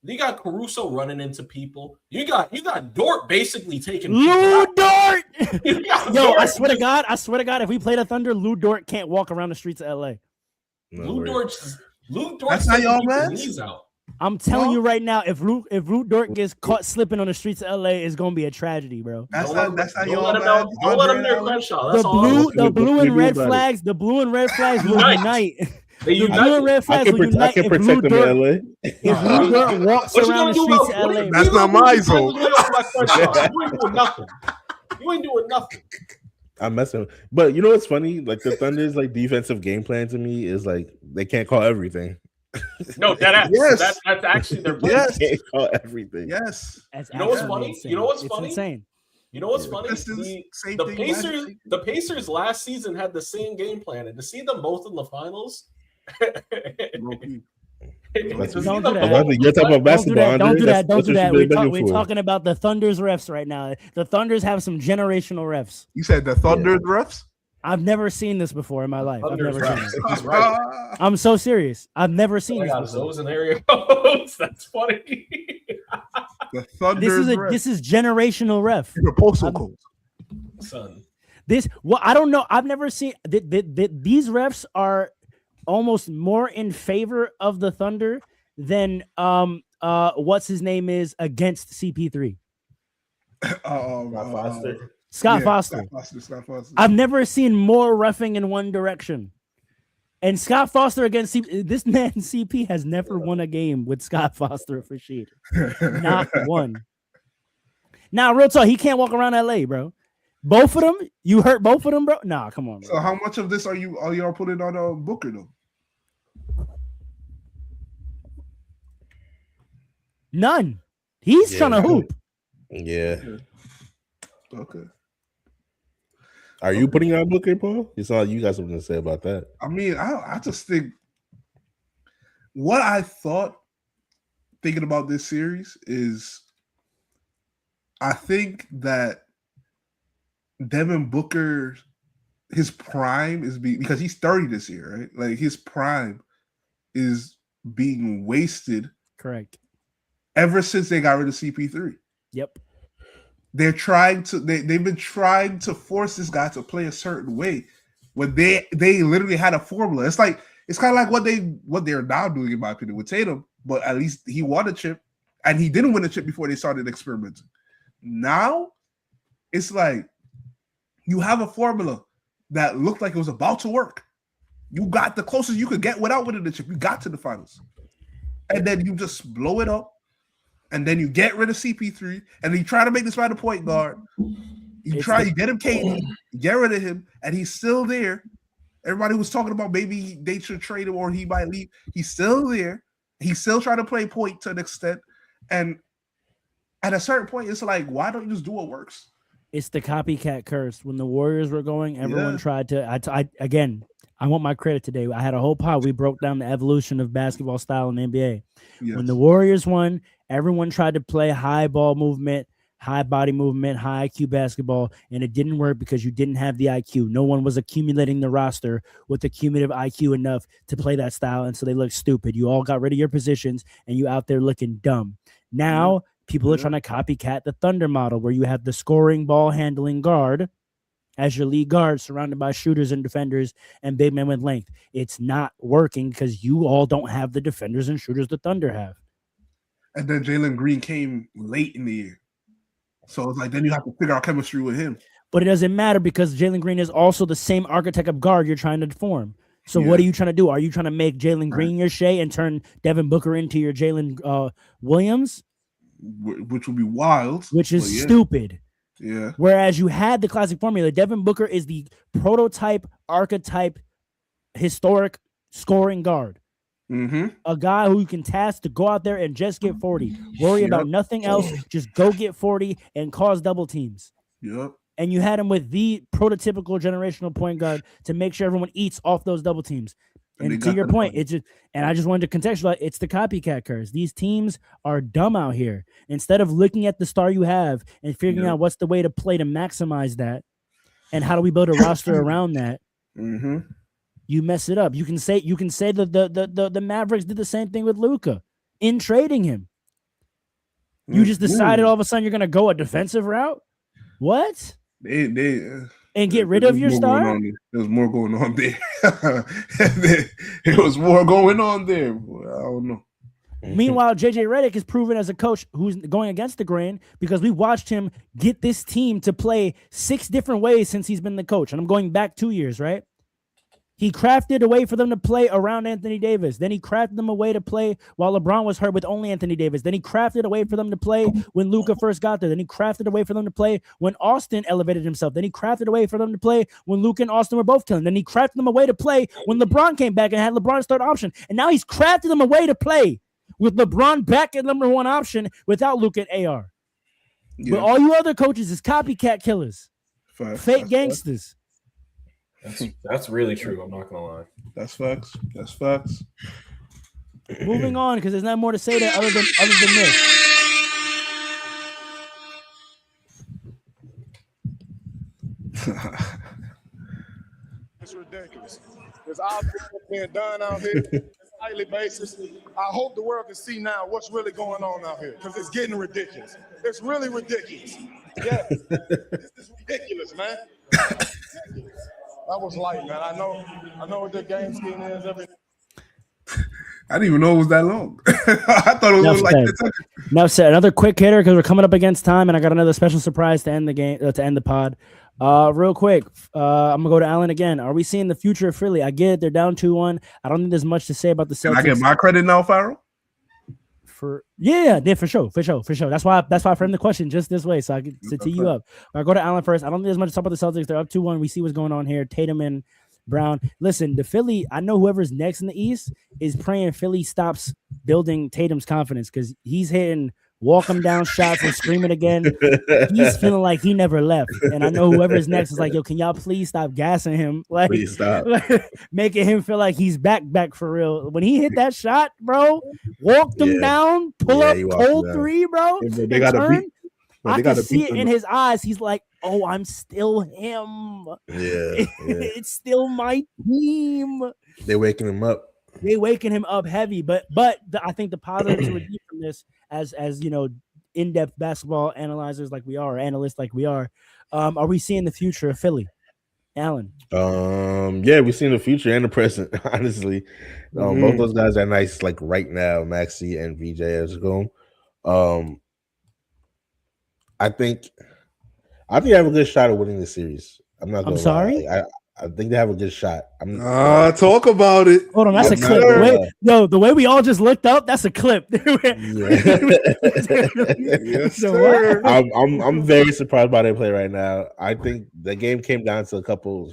You got Caruso running into people. You got Dort basically taking Lou Dort. Yo, Yo, I swear to God, if we play the Thunder, Lou Dort can't walk around the streets of LA. Lou Dort's That's not y'all man. I'm telling you right now, if Lou Dort gets caught slipping on the streets of LA, it's gonna be a tragedy, bro. That's not y'all man. Don't let him near Crenshaw. That's the blue and red flags will unite. The blue and red flags will unite. I can protect them in LA. If Lou Dort walks around the streets of LA, that's not my zone. You ain't doing nothing. I'm messing, but you know what's funny? Like the Thunder's like defensive game plan to me is like they can't call everything. No, that's actually their plan. Yes. They can't call everything. Yes. You know what's funny? Insane. You know what's It's funny? Insane. You know what's funny? The Pacers last season had the same game plan, and to see them both in the finals. Don't do that. You're talking about basketball. Don't do that. We're talking about the Thunder's refs right now. The Thunders have some generational refs. You said the Thunder's refs? I've never seen this before in my life. I've never seen this. He's right. I'm so serious. I've never seen this before. Those in area codes. That's funny. The Thunder's this is generational ref. The postal code. Son. I don't know. I've never seen these refs are almost more in favor of the Thunder than what's his name is against CP3. Scott Foster. I've never seen more roughing in one direction. And Scott Foster against CP, this man CP has never won a game with Scott Foster for Sheet. Not one. Now, real talk, he can't walk around LA, bro. Both of them, you hurt both of them, bro. Nah, come on, bro. So how much of this are y'all putting on Booker though? None. He's trying to hoop. Yeah. Okay. Are you putting on Booker, Paul? It's all you guys have to say about that. I mean, I just think what I thought thinking about this series is I think that Devin Booker, his prime is because he's 30 this year, right? Like his prime is being wasted. Correct. Ever since they got rid of CP3. Yep. They're trying to they've been trying to force this guy to play a certain way when they literally had a formula. It's kind of like what they're now doing, in my opinion, with Tatum, but at least he won a chip and he didn't win a chip before they started experimenting. Now it's like you have a formula that looked like it was about to work. You got the closest you could get without winning the chip. You got to the finals. And then you just blow it up. And then you get rid of CP3, and then you try to make this guy the point guard. You get him KD, get rid of him, and he's still there. Everybody was talking about maybe they should trade him or he might leave. He's still there. He's still trying to play point to an extent. And at a certain point, it's like, why don't you just do what works? It's the copycat curse. When the Warriors were going, everyone tried to. I want my credit today. I had a whole pod. We broke down the evolution of basketball style in the NBA. Yes. When the Warriors won, everyone tried to play high ball movement, high body movement, high IQ basketball, and it didn't work because you didn't have the IQ. No one was accumulating the roster with the cumulative IQ enough to play that style, and so they looked stupid. You all got rid of your positions, and you out there looking dumb. Now, people are trying to copycat the Thunder model where you have the scoring ball handling guard as your lead guard surrounded by shooters and defenders and big men with length. It's not working because you all don't have the defenders and shooters the Thunder have. And then Jalen Green came late in the year. So it's like then you have to figure out chemistry with him. But it doesn't matter because Jalen Green is also the same architect of guard you're trying to form. So what are you trying to do? Are you trying to make Jalen Green your Shea and turn Devin Booker into your Jalen Williams? Which would be wild. Which is stupid. Yeah. Whereas you had the classic formula. Devin Booker is the prototype, archetype, historic scoring guard. Mm-hmm. A guy who you can task to go out there and just get 40. Worry about nothing else. Just go get 40 and cause double teams. Yep. And you had him with the prototypical generational point guard to make sure everyone eats off those double teams. And to your point, it's just, and I just wanted to contextualize, it's the copycat curse. These teams are dumb out here. Instead of looking at the star you have and figuring out what's the way to play to maximize that, and how do we build a roster around that, you mess it up. You can say that the Mavericks did the same thing with Luka in trading him. You just decided all of a sudden you're gonna go a defensive route? What? And get rid of your star? There was more going on there. There was more going on there. Boy, I don't know. Meanwhile, JJ Redick is proven as a coach who's going against the grain because we watched him get this team to play 6 different ways since he's been the coach. And I'm going back 2 years, right? He crafted a way for them to play around Anthony Davis. Then he crafted them a way to play while LeBron was hurt with only Anthony Davis. Then he crafted a way for them to play when Luka first got there. Then he crafted a way for them to play when Austin elevated himself. Then he crafted a way for them to play when Luka and Austin were both killing. Then he crafted them a way to play when LeBron came back and had LeBron's third option. And now he's crafted them a way to play with LeBron back at number 1 option without Luka and AR. Yeah. But all you other coaches is copycat killers, fake gangsters. That's really true. I'm not gonna lie. That's facts. That's facts. Moving on, because there's not more to say that other than this. It's ridiculous. There's all being done out here on a daily basis. I hope the world can see now what's really going on out here, because it's getting ridiculous. It's really ridiculous. Yeah, this is ridiculous, man. That was light, man. I know what the game scheme is. Everything. I didn't even know it was that long. I thought it was like 10 seconds. Now, said another quick hitter because we're coming up against time, and I got another special surprise to end the game, to end the pod. Real quick, I'm gonna go to Alan again. Are we seeing the future of Philly? I get it, they're down 2-1. I don't think there's much to say about the Celtics. Can I get my credit now, Pharaoh? For sure. That's why I framed the question just this way, so I can tee you up. I go to Alan first. I don't think there's much to talk about the Celtics. They're up 2-1. We see what's going on here. Tatum and Brown. Listen, the Philly. I know whoever's next in the East is praying Philly stops building Tatum's confidence because he's hitting walk him down shots and screaming again. He's feeling like he never left. And I know whoever's next is like, yo, can y'all please stop gassing him? Like, please stop. Making him feel like he's back for real. When he hit that shot, bro, walked him down, pull up cold three, bro. They got to beat. I can see it in his eyes. He's like, oh, I'm still him. Yeah. It's still my team. They're waking him up. They waking him up heavy, but I think the positives to redeem from this, as you know, in-depth basketball analyzers like we are, or analysts like we are we seeing the future of Philly, Alan? Yeah, we're seeing the future and the present. Honestly, both those guys are nice. Like right now, Maxey and VJ as go. I think I have a good shot of winning this series. I'm sorry. I think they have a good shot. Talk about it. Hold on, that's a clip. The way we all just looked up, that's a clip. Yes, sir. I'm very surprised by their play right now. I think the game came down to a couple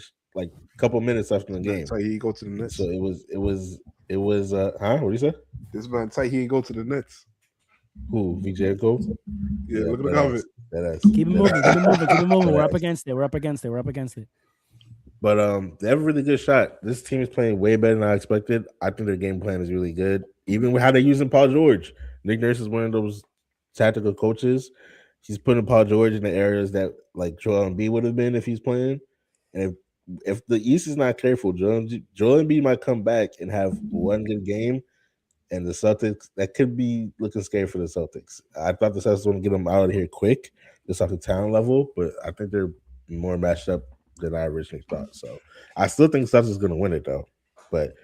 minutes left in the game. That's why he go to the Nets. So it was. What do you say? This man say he go to the Nets. Who? VJ go? Yeah, look at the comment. Keep it moving. We're up against it. But they have a really good shot. This team is playing way better than I expected. I think their game plan is really good. Even with how they're using Paul George. Nick Nurse is one of those tactical coaches. He's putting Paul George in the areas that like Joel Embiid would have been if he's playing. And if the East is not careful, Joel Embiid might come back and have one good game. And the Celtics, that could be looking scary for the Celtics. I thought the Celtics want to get them out of here quick, just off the talent level, but I think they're more matched up than I originally thought. So I still think Celtics is going to win it though. But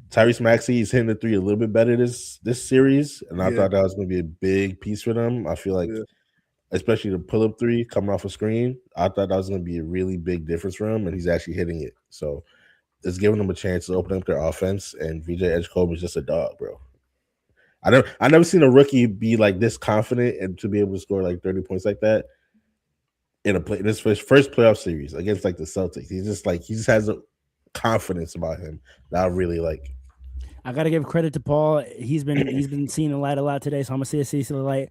Tyrese Maxey is hitting the three a little bit better this series, and I thought that was going to be a big piece for them. I feel like, especially the pull-up three coming off a screen, I thought that was going to be a really big difference for him, and he's actually hitting it. So it's giving them a chance to open up their offense. And VJ Edgecombe is just a dog, bro. I never seen a rookie be like this confident and to be able to score like 30 points like that in his first playoff series against like the Celtics. He just has a confidence about him that I really like. I gotta give credit to Paul. He's been seeing the light a lot today, so I'm gonna see the light.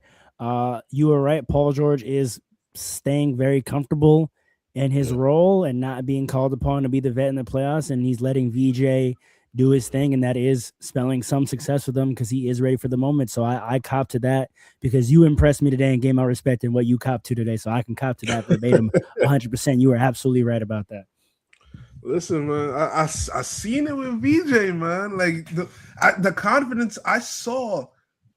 You were right. Paul George is staying very comfortable in his role and not being called upon to be the vet in the playoffs, and he's letting VJ do his thing, and that is spelling some success for them because he is ready for the moment. So I cop to that because you impressed me today and gave my respect in what you cop to today. So I can cop to that verbatim 100%. You are absolutely right about that. Listen, man, I seen it with VJ, man. Like the confidence I saw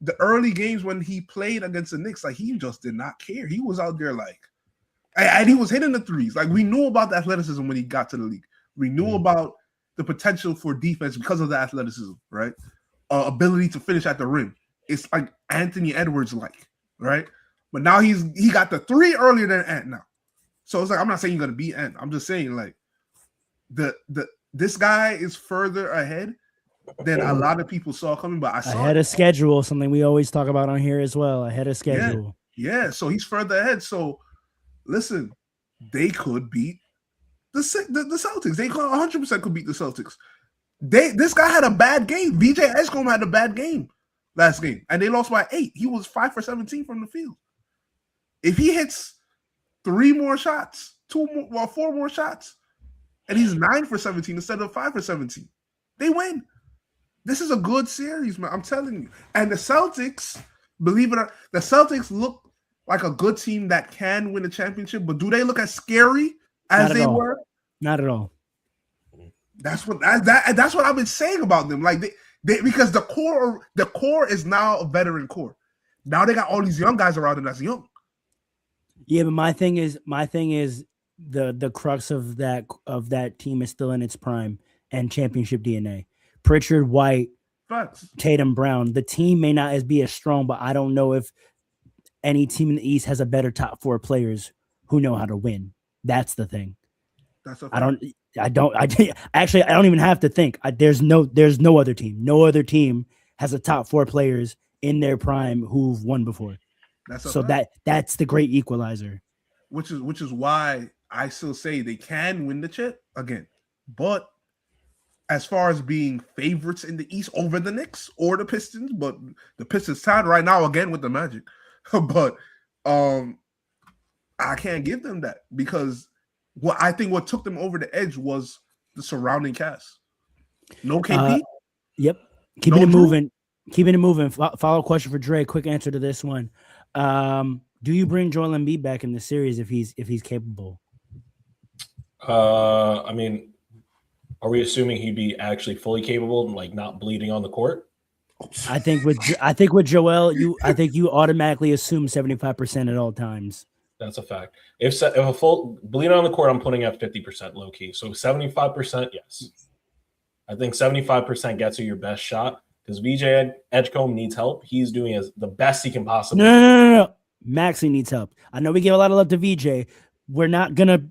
the early games when he played against the Knicks, like he just did not care. He was out there like, and he was hitting the threes. Like we knew about the athleticism when he got to the league. We knew about the potential for defense because of the athleticism, right? Ability to finish at the rim. It's like Anthony Edwards like, right? But now he got the 3 earlier than Ant now. So it's like, I'm not saying you're gonna beat Ant. I'm just saying like this guy is further ahead than a lot of people saw coming. But I saw ahead of schedule, something we always talk about on here as well. Ahead of schedule. Yeah. So he's further ahead. So listen, they could beat the Celtics. They 100% could beat the Celtics. This guy had a bad game. VJ Edgecombe had a bad game last game, and they lost by 8. He was 5 for 17 from the field. If he hits 3 more shots, 4 more shots, and he's 9 for 17 instead of 5 for 17, they win. This is a good series, man. I'm telling you. And the Celtics, believe it or not, the Celtics look like a good team that can win a championship, but do they look as scary as they were? Not at all. That's what I've been saying about them. Like they because the core is now a veteran core. Now they got all these young guys around them that's young. Yeah, but my thing is the crux of that team is still in its prime and championship DNA. Pritchard, White, Facts. Tatum, Brown. The team may not be as strong, but I don't know if any team in the East has a better top 4 players who know how to win. That's the thing. That's I don't even have to think. There's no other team. No other team has a top 4 players in their prime who've won before. That's the great equalizer. Which is why I still say they can win the chip again. But as far as being favorites in the East over the Knicks or the Pistons, but the Pistons tied right now again with the Magic. But I can't give them that because what took them over the edge was the surrounding cast. No KP. Yep. Keeping it moving. Follow question for Dre. Quick answer to this one. Do you bring Joel Embiid back in the series if he's capable? I mean, are we assuming he'd be actually fully capable and like not bleeding on the court? I think with Joel, you automatically assume 75% at all times. That's a fact. If a full bleed on the court, I'm putting at 50% low key. So 75%, yes. I think 75% gets you your best shot because VJ Edgecombe needs help. He's doing the best he can possibly. No. Maxey needs help. I know we give a lot of love to VJ. We're not gonna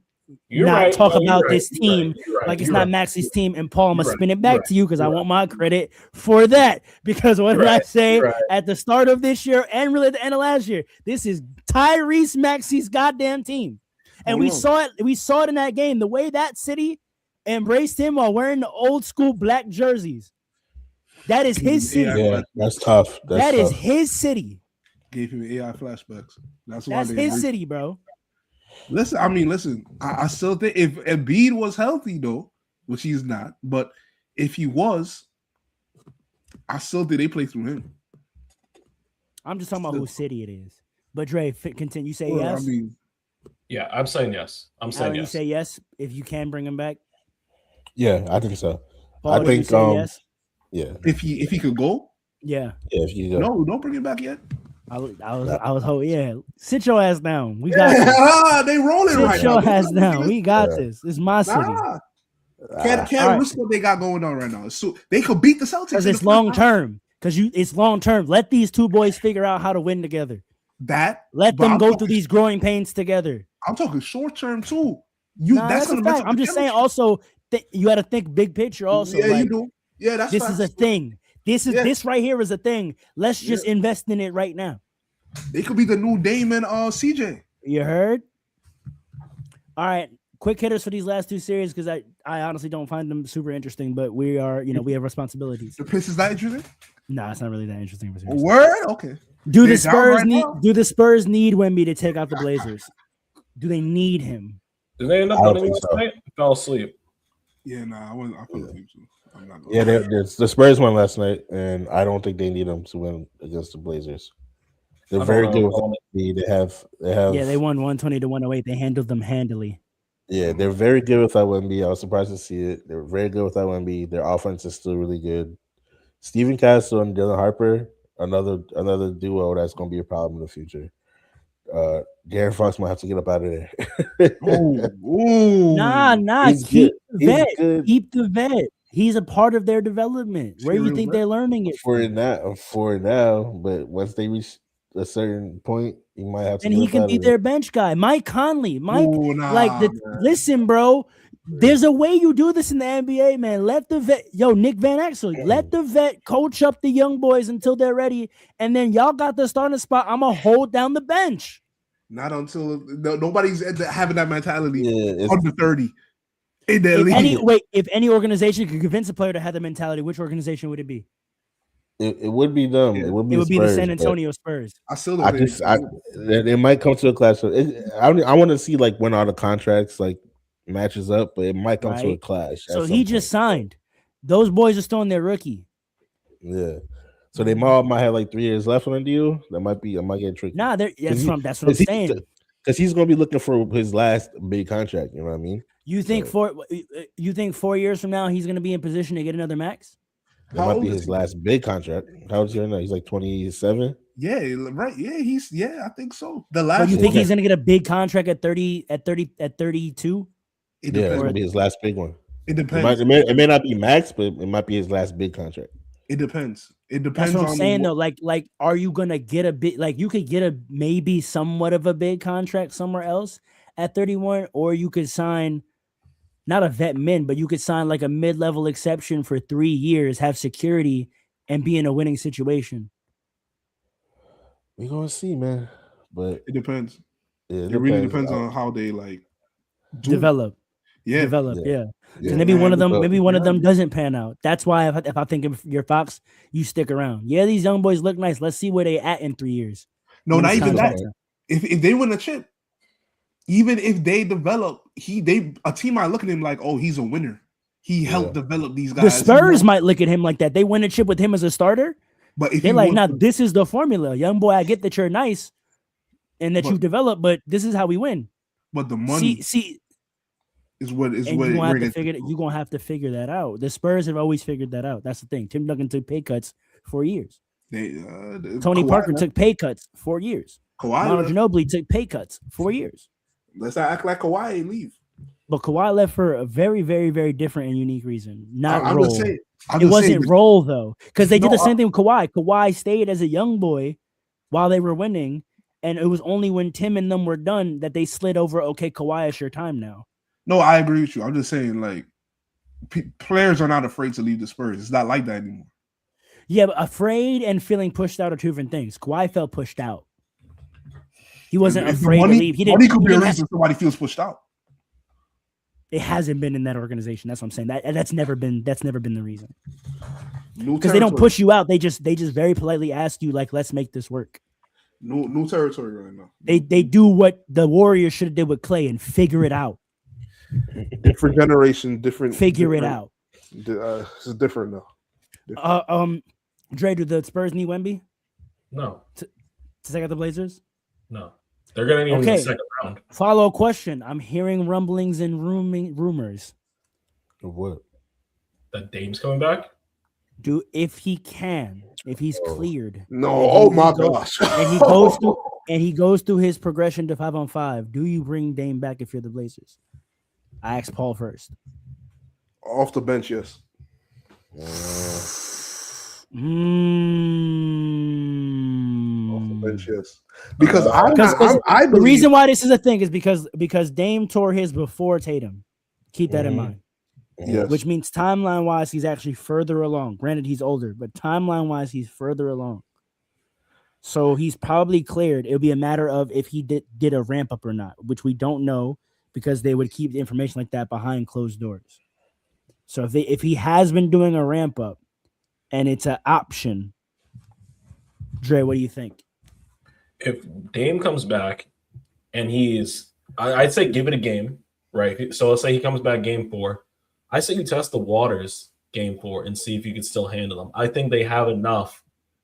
talk about this team like it's not Maxey's team. And Paul, I'm gonna spin it back to you because I want my credit for that. Because what did I say at the start of this year and really at the end of last year? This is Tyrese Maxey's goddamn team, and we saw it. We saw it in that game. The way that city embraced him while wearing the old school black jerseys. That is his city. Yeah, that's tough. That is his city. Gave him AI flashbacks. That's his city, bro. Listen. I still think if Embiid was healthy though, which he's not, but if he was, I still think they play through him. I'm just talking about whose city it is. But Dre, continue. You say yes. Yeah, I'm saying yes. I'm saying yes. You say yes if you can bring him back. Yeah, I think so. Paul, I think yes. Yeah. If he could go. Yeah. Yeah. If you go. No, don't bring him back yet. I was hoping. Yeah, sit your ass down. We got this. They rolling right now. Sit your ass down. We got this. It's my city. Can't risk what they got going on right now. So they could beat the Celtics because it's long term. It's long term. Let these two boys figure out how to win together. Let them go through these growing pains together. I'm talking short term too. That's a fact. I'm just saying. Also, you got to think big picture. Also, yeah, you do. Yeah, that's this is a thing. This right here is a thing. Let's just invest in it right now. They could be the new Dame and CJ. You heard? All right. Quick hitters for these last 2 series because I honestly don't find them super interesting, but we are, we have responsibilities. The Pistons not interesting? No, it's not really that interesting. Word? Okay. Do the Spurs need Wemby to take out the Blazers? Do they need him? Did they end up winning tonight? I fell asleep. Yeah, I fell asleep too. Yeah, the Spurs won last night, and I don't think they need them to win against the Blazers. They're very good with Wemby. They have. Yeah, they won 120 to 108. They handled them handily. Yeah, they're very good without Wemby. I was surprised to see it. They're very good without Wemby. Their offense is still really good. Steven Castle and Dylan Harper another duo that's going to be a problem in the future. De'Aaron Fox might have to get up out of there. Nah. He's Keep good. the vet. He's good. Keep the vet. He's a part of their development. Where do you think they're learning it for now? But once they reach a certain point, he might have to. And he can be their bench guy. Mike Conley. Listen, bro. There's a way you do this in the NBA, man. Let the vet, Nick Van Exel, let the vet coach up the young boys until they're ready, and then y'all got the starting spot. I'm gonna hold down the bench. Not until nobody's having that mentality under 30. If any organization could convince a player to have the mentality, which organization would it be? It would be them. Yeah. It would be the San Antonio Spurs. I still don't it might come to a clash. I want to see like when all the contracts like matches up, but it might come to a clash. So he just signed. Those boys are still in their rookie. Yeah. So they might have like 3 years left on the deal. I might get tricky. Nah, that's what I'm saying. Because he's going to be looking for his last big contract. You know what I mean? You think 4 years from now he's going to be in position to get another max? That might be his last big contract. How old is he right now? He's like 27. Yeah, right. Yeah, I think so. So you think he's going to get a big contract at 30 at 32? It's going to be his last big one. It depends. It may not be max, but it might be his last big contract. It depends. It depends. That's what I'm saying though. Like, are you gonna get a bit? Like, you could get a maybe somewhat of a big contract somewhere else at 31, or you could sign not a vet min, but you could sign like a mid-level exception for 3 years, have security, and be in a winning situation. We're gonna see, man. But it depends. It really depends on how they like develop. Yeah. Maybe one of them doesn't pan out. That's why if I think of your Fox, you stick around. Yeah, these young boys look nice. Let's see where they at in 3 years. No, not even that. If they win a chip, even if they develop, a team might look at him like, oh, he's a winner. He helped develop these guys. The Spurs might look at him like that. They win a chip with him as a starter. But if they're like, this is the formula. Young boy, I get that you're nice and that you develop, but this is how we win. But the money is what you're gonna have to figure that out. The Spurs have always figured that out. That's the thing. Tim Duncan took pay cuts 4 years. Tony Parker took pay cuts 4 years. Manu Ginobili took pay cuts 4 years. Let's not act like Kawhi ain't leave. But Kawhi left for a very, very, very different and unique reason. Not role. It wasn't saying, role though, because they did the same thing with Kawhi. Kawhi stayed as a young boy while they were winning, and it was only when Tim and them were done that they slid over. Okay, Kawhi, it's your time now. No, I agree with you. I'm just saying, like, players are not afraid to leave the Spurs. It's not like that anymore. Yeah, but afraid and feeling pushed out are two different things. Kawhi felt pushed out. He wasn't afraid to leave. Money could be a reason somebody feels pushed out. It hasn't been in that organization. That's what I'm saying. That's never been the reason. Because they don't push you out. They just very politely ask you, like, let's make this work. New territory right now. They do what the Warriors should have did with Clay and figure it out. Different generation, different. Figure it out. It's different though. Dre, do the Spurs need Wemby? No. To take out the Blazers? No. They're gonna need him in the second round. Follow question. I'm hearing rumblings and rumors. Of what? That Dame's coming back? If he's cleared. No, oh my gosh. And he goes through his progression to 5-on-5. Do you bring Dame back if you're the Blazers? I asked Paul first. Off the bench, yes. Off the bench, yes. Because the reason why this is a thing is because Dame tore his before Tatum. Keep that in mind. Yes. Which means timeline wise, he's actually further along. Granted, he's older, but timeline wise, he's further along. So he's probably cleared. It'll be a matter of if he did a ramp up or not, which we don't know because they would keep the information like that behind closed doors. So if he has been doing a ramp up and it's an option, Dre, what do you think? If Dame comes back and I'd say give it a game, right? So let's say he comes back game 4. I say you test the waters game 4 and see if you can still handle them. I think they have enough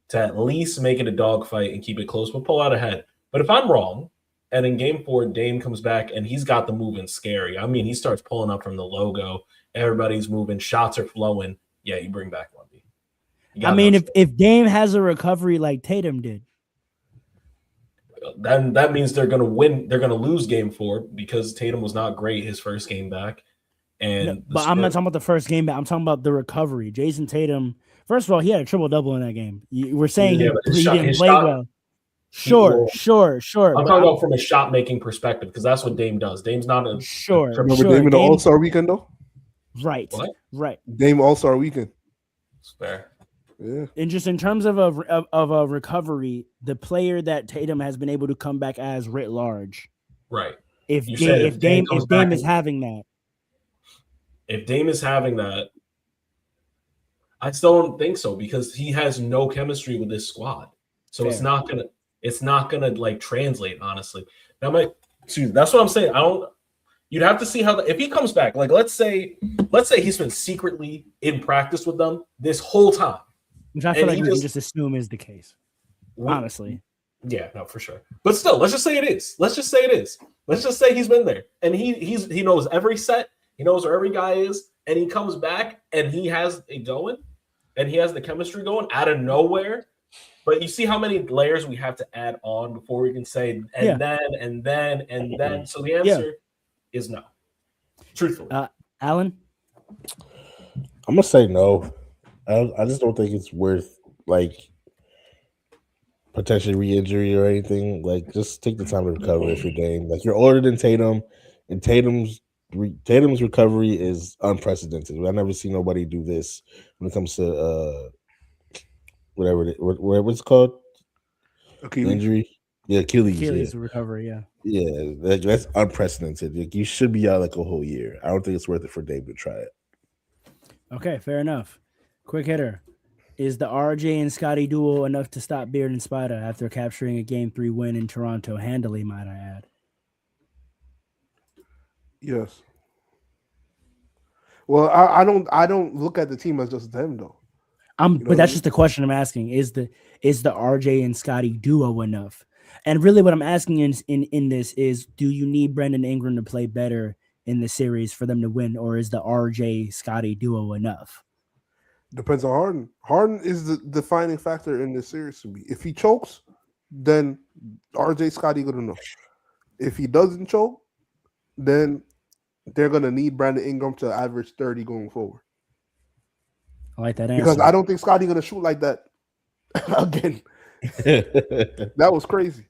to at least make it a dogfight and keep it close, but pull out ahead. But if I'm wrong, and in game 4, Dame comes back and he's got the moving scary. I mean, he starts pulling up from the logo. Everybody's moving. Shots are flowing. Yeah, you bring back Wemby. I mean, if Dame has a recovery like Tatum did, then that means they're going to win. They're going to lose game 4 because Tatum was not great his first game back. And but I'm not talking about the first game back. I'm talking about the recovery. Jason Tatum, first of all, he had a triple-double in that game. We're saying he didn't play well. Sure. I'm talking about from a shot-making perspective because that's what Dame does. Dame's not a Remember Dame in the All-Star weekend though? Right. What? Right. Dame All-Star weekend. It's fair. Yeah. And just in terms of a recovery, the player that Tatum has been able to come back as writ large. Right. If Dame is having that. If Dame is having that, I still don't think so because he has no chemistry with this squad. So it's not gonna like translate, honestly. That's what I'm saying. You'd have to see how if he comes back, like let's say he's been secretly in practice with them this whole time. Which I feel like we can just assume is the case. Honestly. Yeah, no, for sure. But still, let's just say it is. Let's just say he's been there. And he knows every set, he knows where every guy is, and he comes back and he has it going, and he has the chemistry going out of nowhere. But you see how many layers we have to add on before we can say and then. So the answer is no. Truthfully. Alan? I'm gonna say no. I just don't think it's worth like potentially re-injury or anything. Like, just take the time to recover if you're Dame. Like, you're older than Tatum, and Tatum's recovery is unprecedented. I've never seen nobody do this when it comes to what's it called? Achilles. Injury. Yeah, Achilles recovery. Yeah, that's unprecedented. Like, you should be out like a whole year. I don't think it's worth it for Dame to try it. Okay, fair enough. Quick hitter. Is the RJ and Scotty duo enough to stop Beard and Spider after capturing a Game 3 win in Toronto handily, might I add? Yes. Well, I don't look at the team as just them though. But that's just the question I'm asking. Is the RJ and Scotty duo enough? And really what I'm asking in this is, do you need Brandon Ingram to play better in the series for them to win, or is the RJ Scotty duo enough? Depends on Harden. Harden is the defining factor in this series to me. If he chokes, then RJ Scotty good enough. If he doesn't choke, then they're gonna need Brandon Ingram to average 30 going forward. I like that answer. Because I don't think Scotty gonna shoot like that again. That was crazy.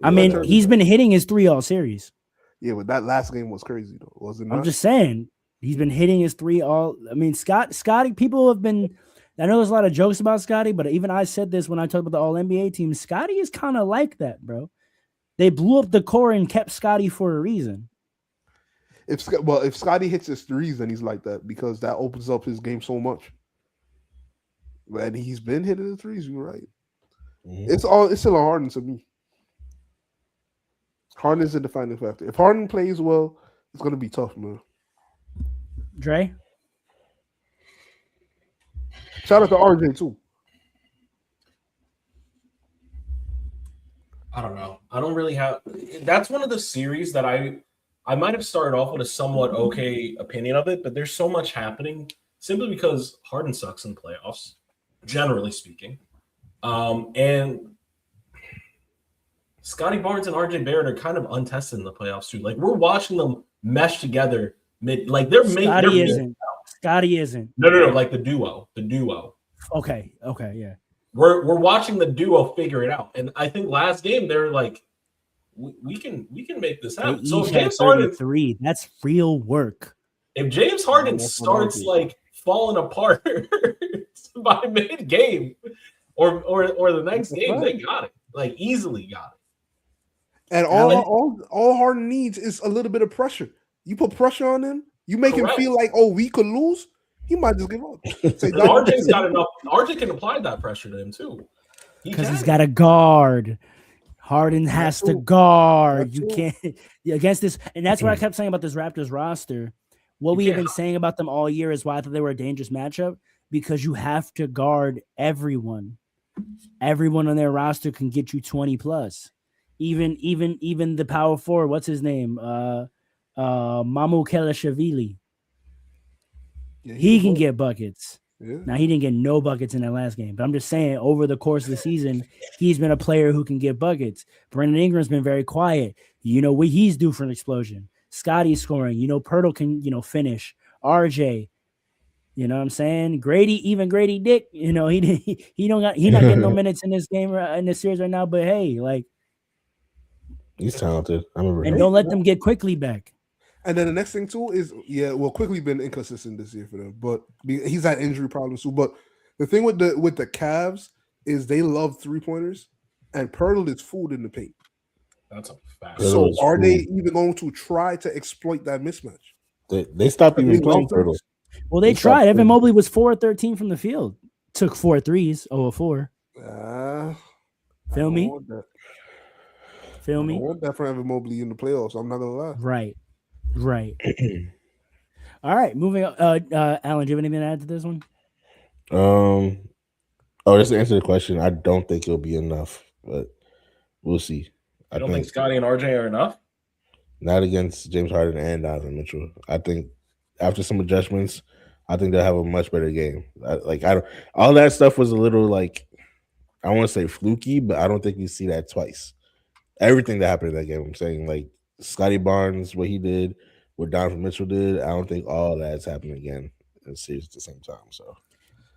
I mean, he's been hitting his 3 all series. Yeah, but that last game was crazy though, wasn't it? I'm just saying. He's been hitting his 3 all. I mean, Scotty, people have been. I know there's a lot of jokes about Scotty, but even I said this when I talked about the All NBA team. Scotty is kind of like that, bro. They blew up the core and kept Scotty for a reason. If Scotty hits his threes, then he's like that because that opens up his game so much. And he's been hitting the threes. You're right. Mm-hmm. It's still a Harden to me. Harden is a defining factor. If Harden plays well, it's gonna be tough, man. Dre? Shout out to RJ too. I don't know. I don't really have. That's one of the series that I might have started off with a somewhat okay opinion of it, but there's so much happening simply because Harden sucks in playoffs, generally speaking. And Scotty Barnes and RJ Barrett are kind of untested in the playoffs too. Like, we're watching them mesh together Scotty isn't. No. Like the duo. Okay, yeah. We're watching the duo figure it out, and I think last game they're like, we can make this happen. So if James Harden 3, that's real work. If James Harden starts like falling apart by mid game or the next game, they got it. Like, easily got it. And all Harden needs is a little bit of pressure. You put pressure on him, you make him feel like, oh, we could lose. He might just give up. RJ's got enough. RJ can apply that pressure to him too, because he's got a guard. Harden has to guard. You can't against this, and that's what I kept saying about this Raptors roster. What we have been saying about them all year is why I thought they were a dangerous matchup, because you have to guard everyone. Everyone on their roster can get you 20 plus. Even the power forward. What's his name? Mamu Kelashvili. Yeah, he can get buckets. Yeah. Now, he didn't get no buckets in that last game, but I'm just saying over the course of the season, he's been a player who can get buckets. Brandon Ingram's been very quiet. You know what he's due for an explosion. Scotty's scoring. You know, Pirtle can, finish. RJ, you know what I'm saying? Grady Dick, he not getting no minutes in this game in this series right now, but hey, like, he's talented. And don't let them get Quickly back. And then the next thing too is, Quickly been inconsistent this year for them, but he's had injury problems too. But the thing with the Cavs is they love 3-pointers, and Pirtle is food in the paint. That's a fact. So are they even going to try to exploit that mismatch? They stopped even playing Pirtle. Well, they tried. Evan Mobley was 4-13 from the field. Took 4 threes, 0-4. Feel me? Feel me? I want that for Evan Mobley in the playoffs. I'm not gonna lie. Right. All right, moving on. Alan, do you have anything to add to this one? Just to answer the question, I don't think it'll be enough, but we'll see. I don't think Scotty and RJ are enough? Not against James Harden and Donovan Mitchell. I think after some adjustments, I think they'll have a much better game. All that stuff was a little like, I want to say fluky, but I don't think we see that twice. Everything that happened in that game, I'm saying, like Scotty Barnes, what he did, what Donovan Mitchell did, I don't think all that's happening again in the series at the same time. So,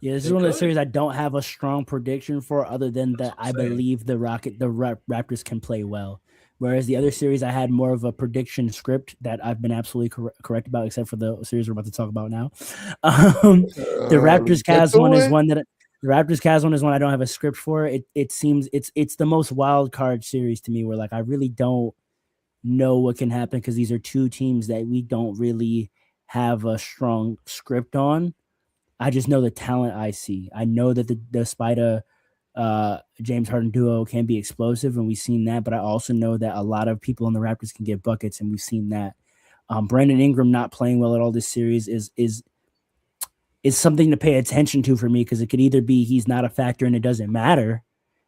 yeah, this is one of the series I don't have a strong prediction for, other than that I believe the Raptors can play well. Whereas the other series, I had more of a prediction script that I've been absolutely correct about, except for the series we're about to talk about now. The Raptors-Cavs one is one that the Raptors-Cavs one is one I don't have a script for. It seems it's the most wild card series to me, where like I really don't know what can happen, because these are two teams that we don't really have a strong script on. I just know the talent I see. I know that the Spider James Harden duo can be explosive, and we've seen that, but I also know that a lot of people in the Raptors can get buckets, and we've seen that. Brandon Ingram not playing well at all this series is something to pay attention to for me, because it could either be he's not a factor and it doesn't matter,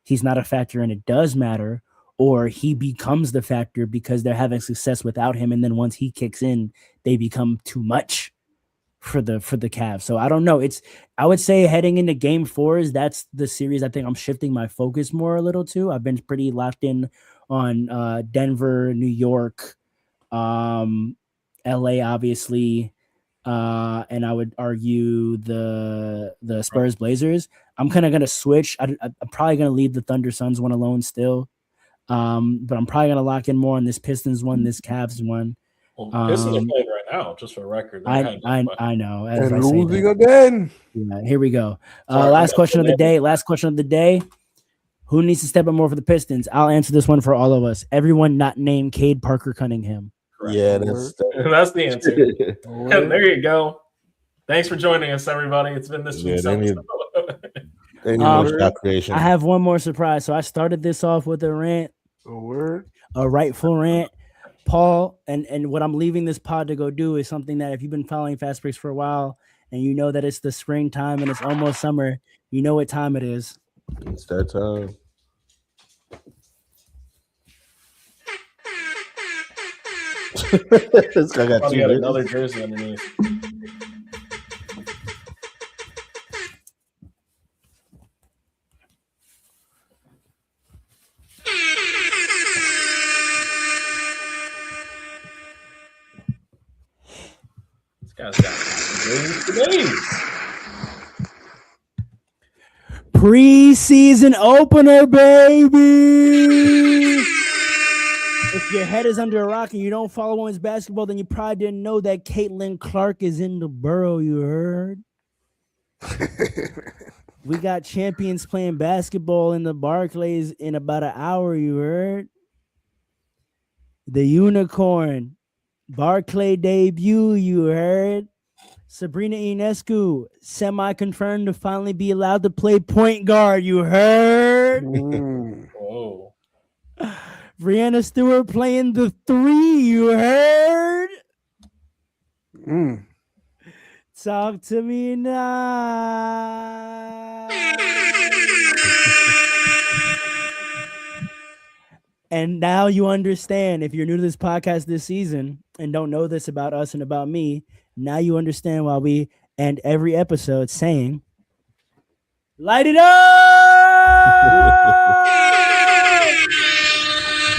he's not a factor and it does matter, or he becomes the factor because they're having success without him, and then once he kicks in, they become too much for the Cavs. So I don't know. I would say heading into game 4s, that's the series I think I'm shifting my focus more a little to. I've been pretty locked in on Denver, New York, LA, obviously, and I would argue the Spurs Blazers. I'm kind of gonna switch. I'm probably gonna leave the Thunder Suns one alone still, but I'm probably gonna lock in more on this Pistons one, this Cavs one. Well, Pistons are playing right now, just for the record. I know. And losing again. Yeah, here we go. Last question of the day. Who needs to step up more for the Pistons? I'll answer this one for all of us. Everyone not named Cade Parker Cunningham. Correct. Yeah, that's the answer. There you go. Thanks for joining us, everybody. It's been this week's episode. I have one more surprise. So I started this off with a rant. A rightful rant. Paul, and what I'm leaving this pod to go do is something that if you've been following Fast Breaks for a while and you know that it's the springtime and it's almost summer, you know what time it is. It's that time. This guy got another jersey underneath. Preseason opener, baby. If your head is under a rock and you don't follow women's basketball, then you probably didn't know that Caitlin Clark is in the borough. You heard? We got champions playing basketball in the Barclays in about an hour. You heard? The Unicorn Barclay debut. You heard? Sabrina Ionescu semi-confirmed to finally be allowed to play point guard. You heard? Whoa. Brianna Stewart playing the 3. You heard? Talk to me now. And now you understand, if you're new to this podcast this season and don't know this about us and about me, now you understand why we end every episode saying, "Light it up!"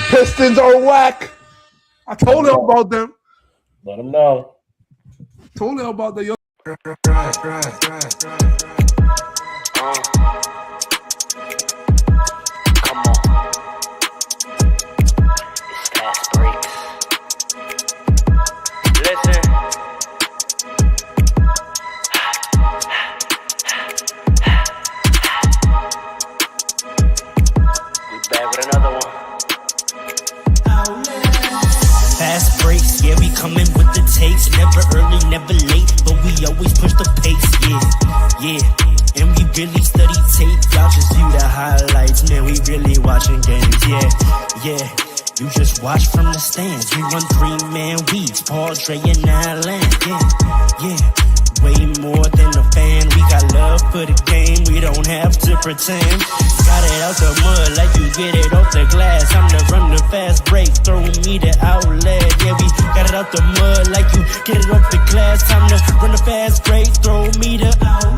Pistons are whack. I told him about them. Let him know. Told him about the. Never early, never late, but we always push the pace, yeah. And we really study tape, y'all just view the highlights, man, we really watching games, yeah. You just watch from the stands, we run 3-man weeks, Paul, Dre, and Allen, yeah. Way more than a fan, we got love for the game, we don't have to pretend. Got it out the mud like you get it off the glass. I'm the run the fast break, throw me the outlet. Yeah, we got it out the mud like you get it off the glass. Time to run the fast break, throw me the outlet.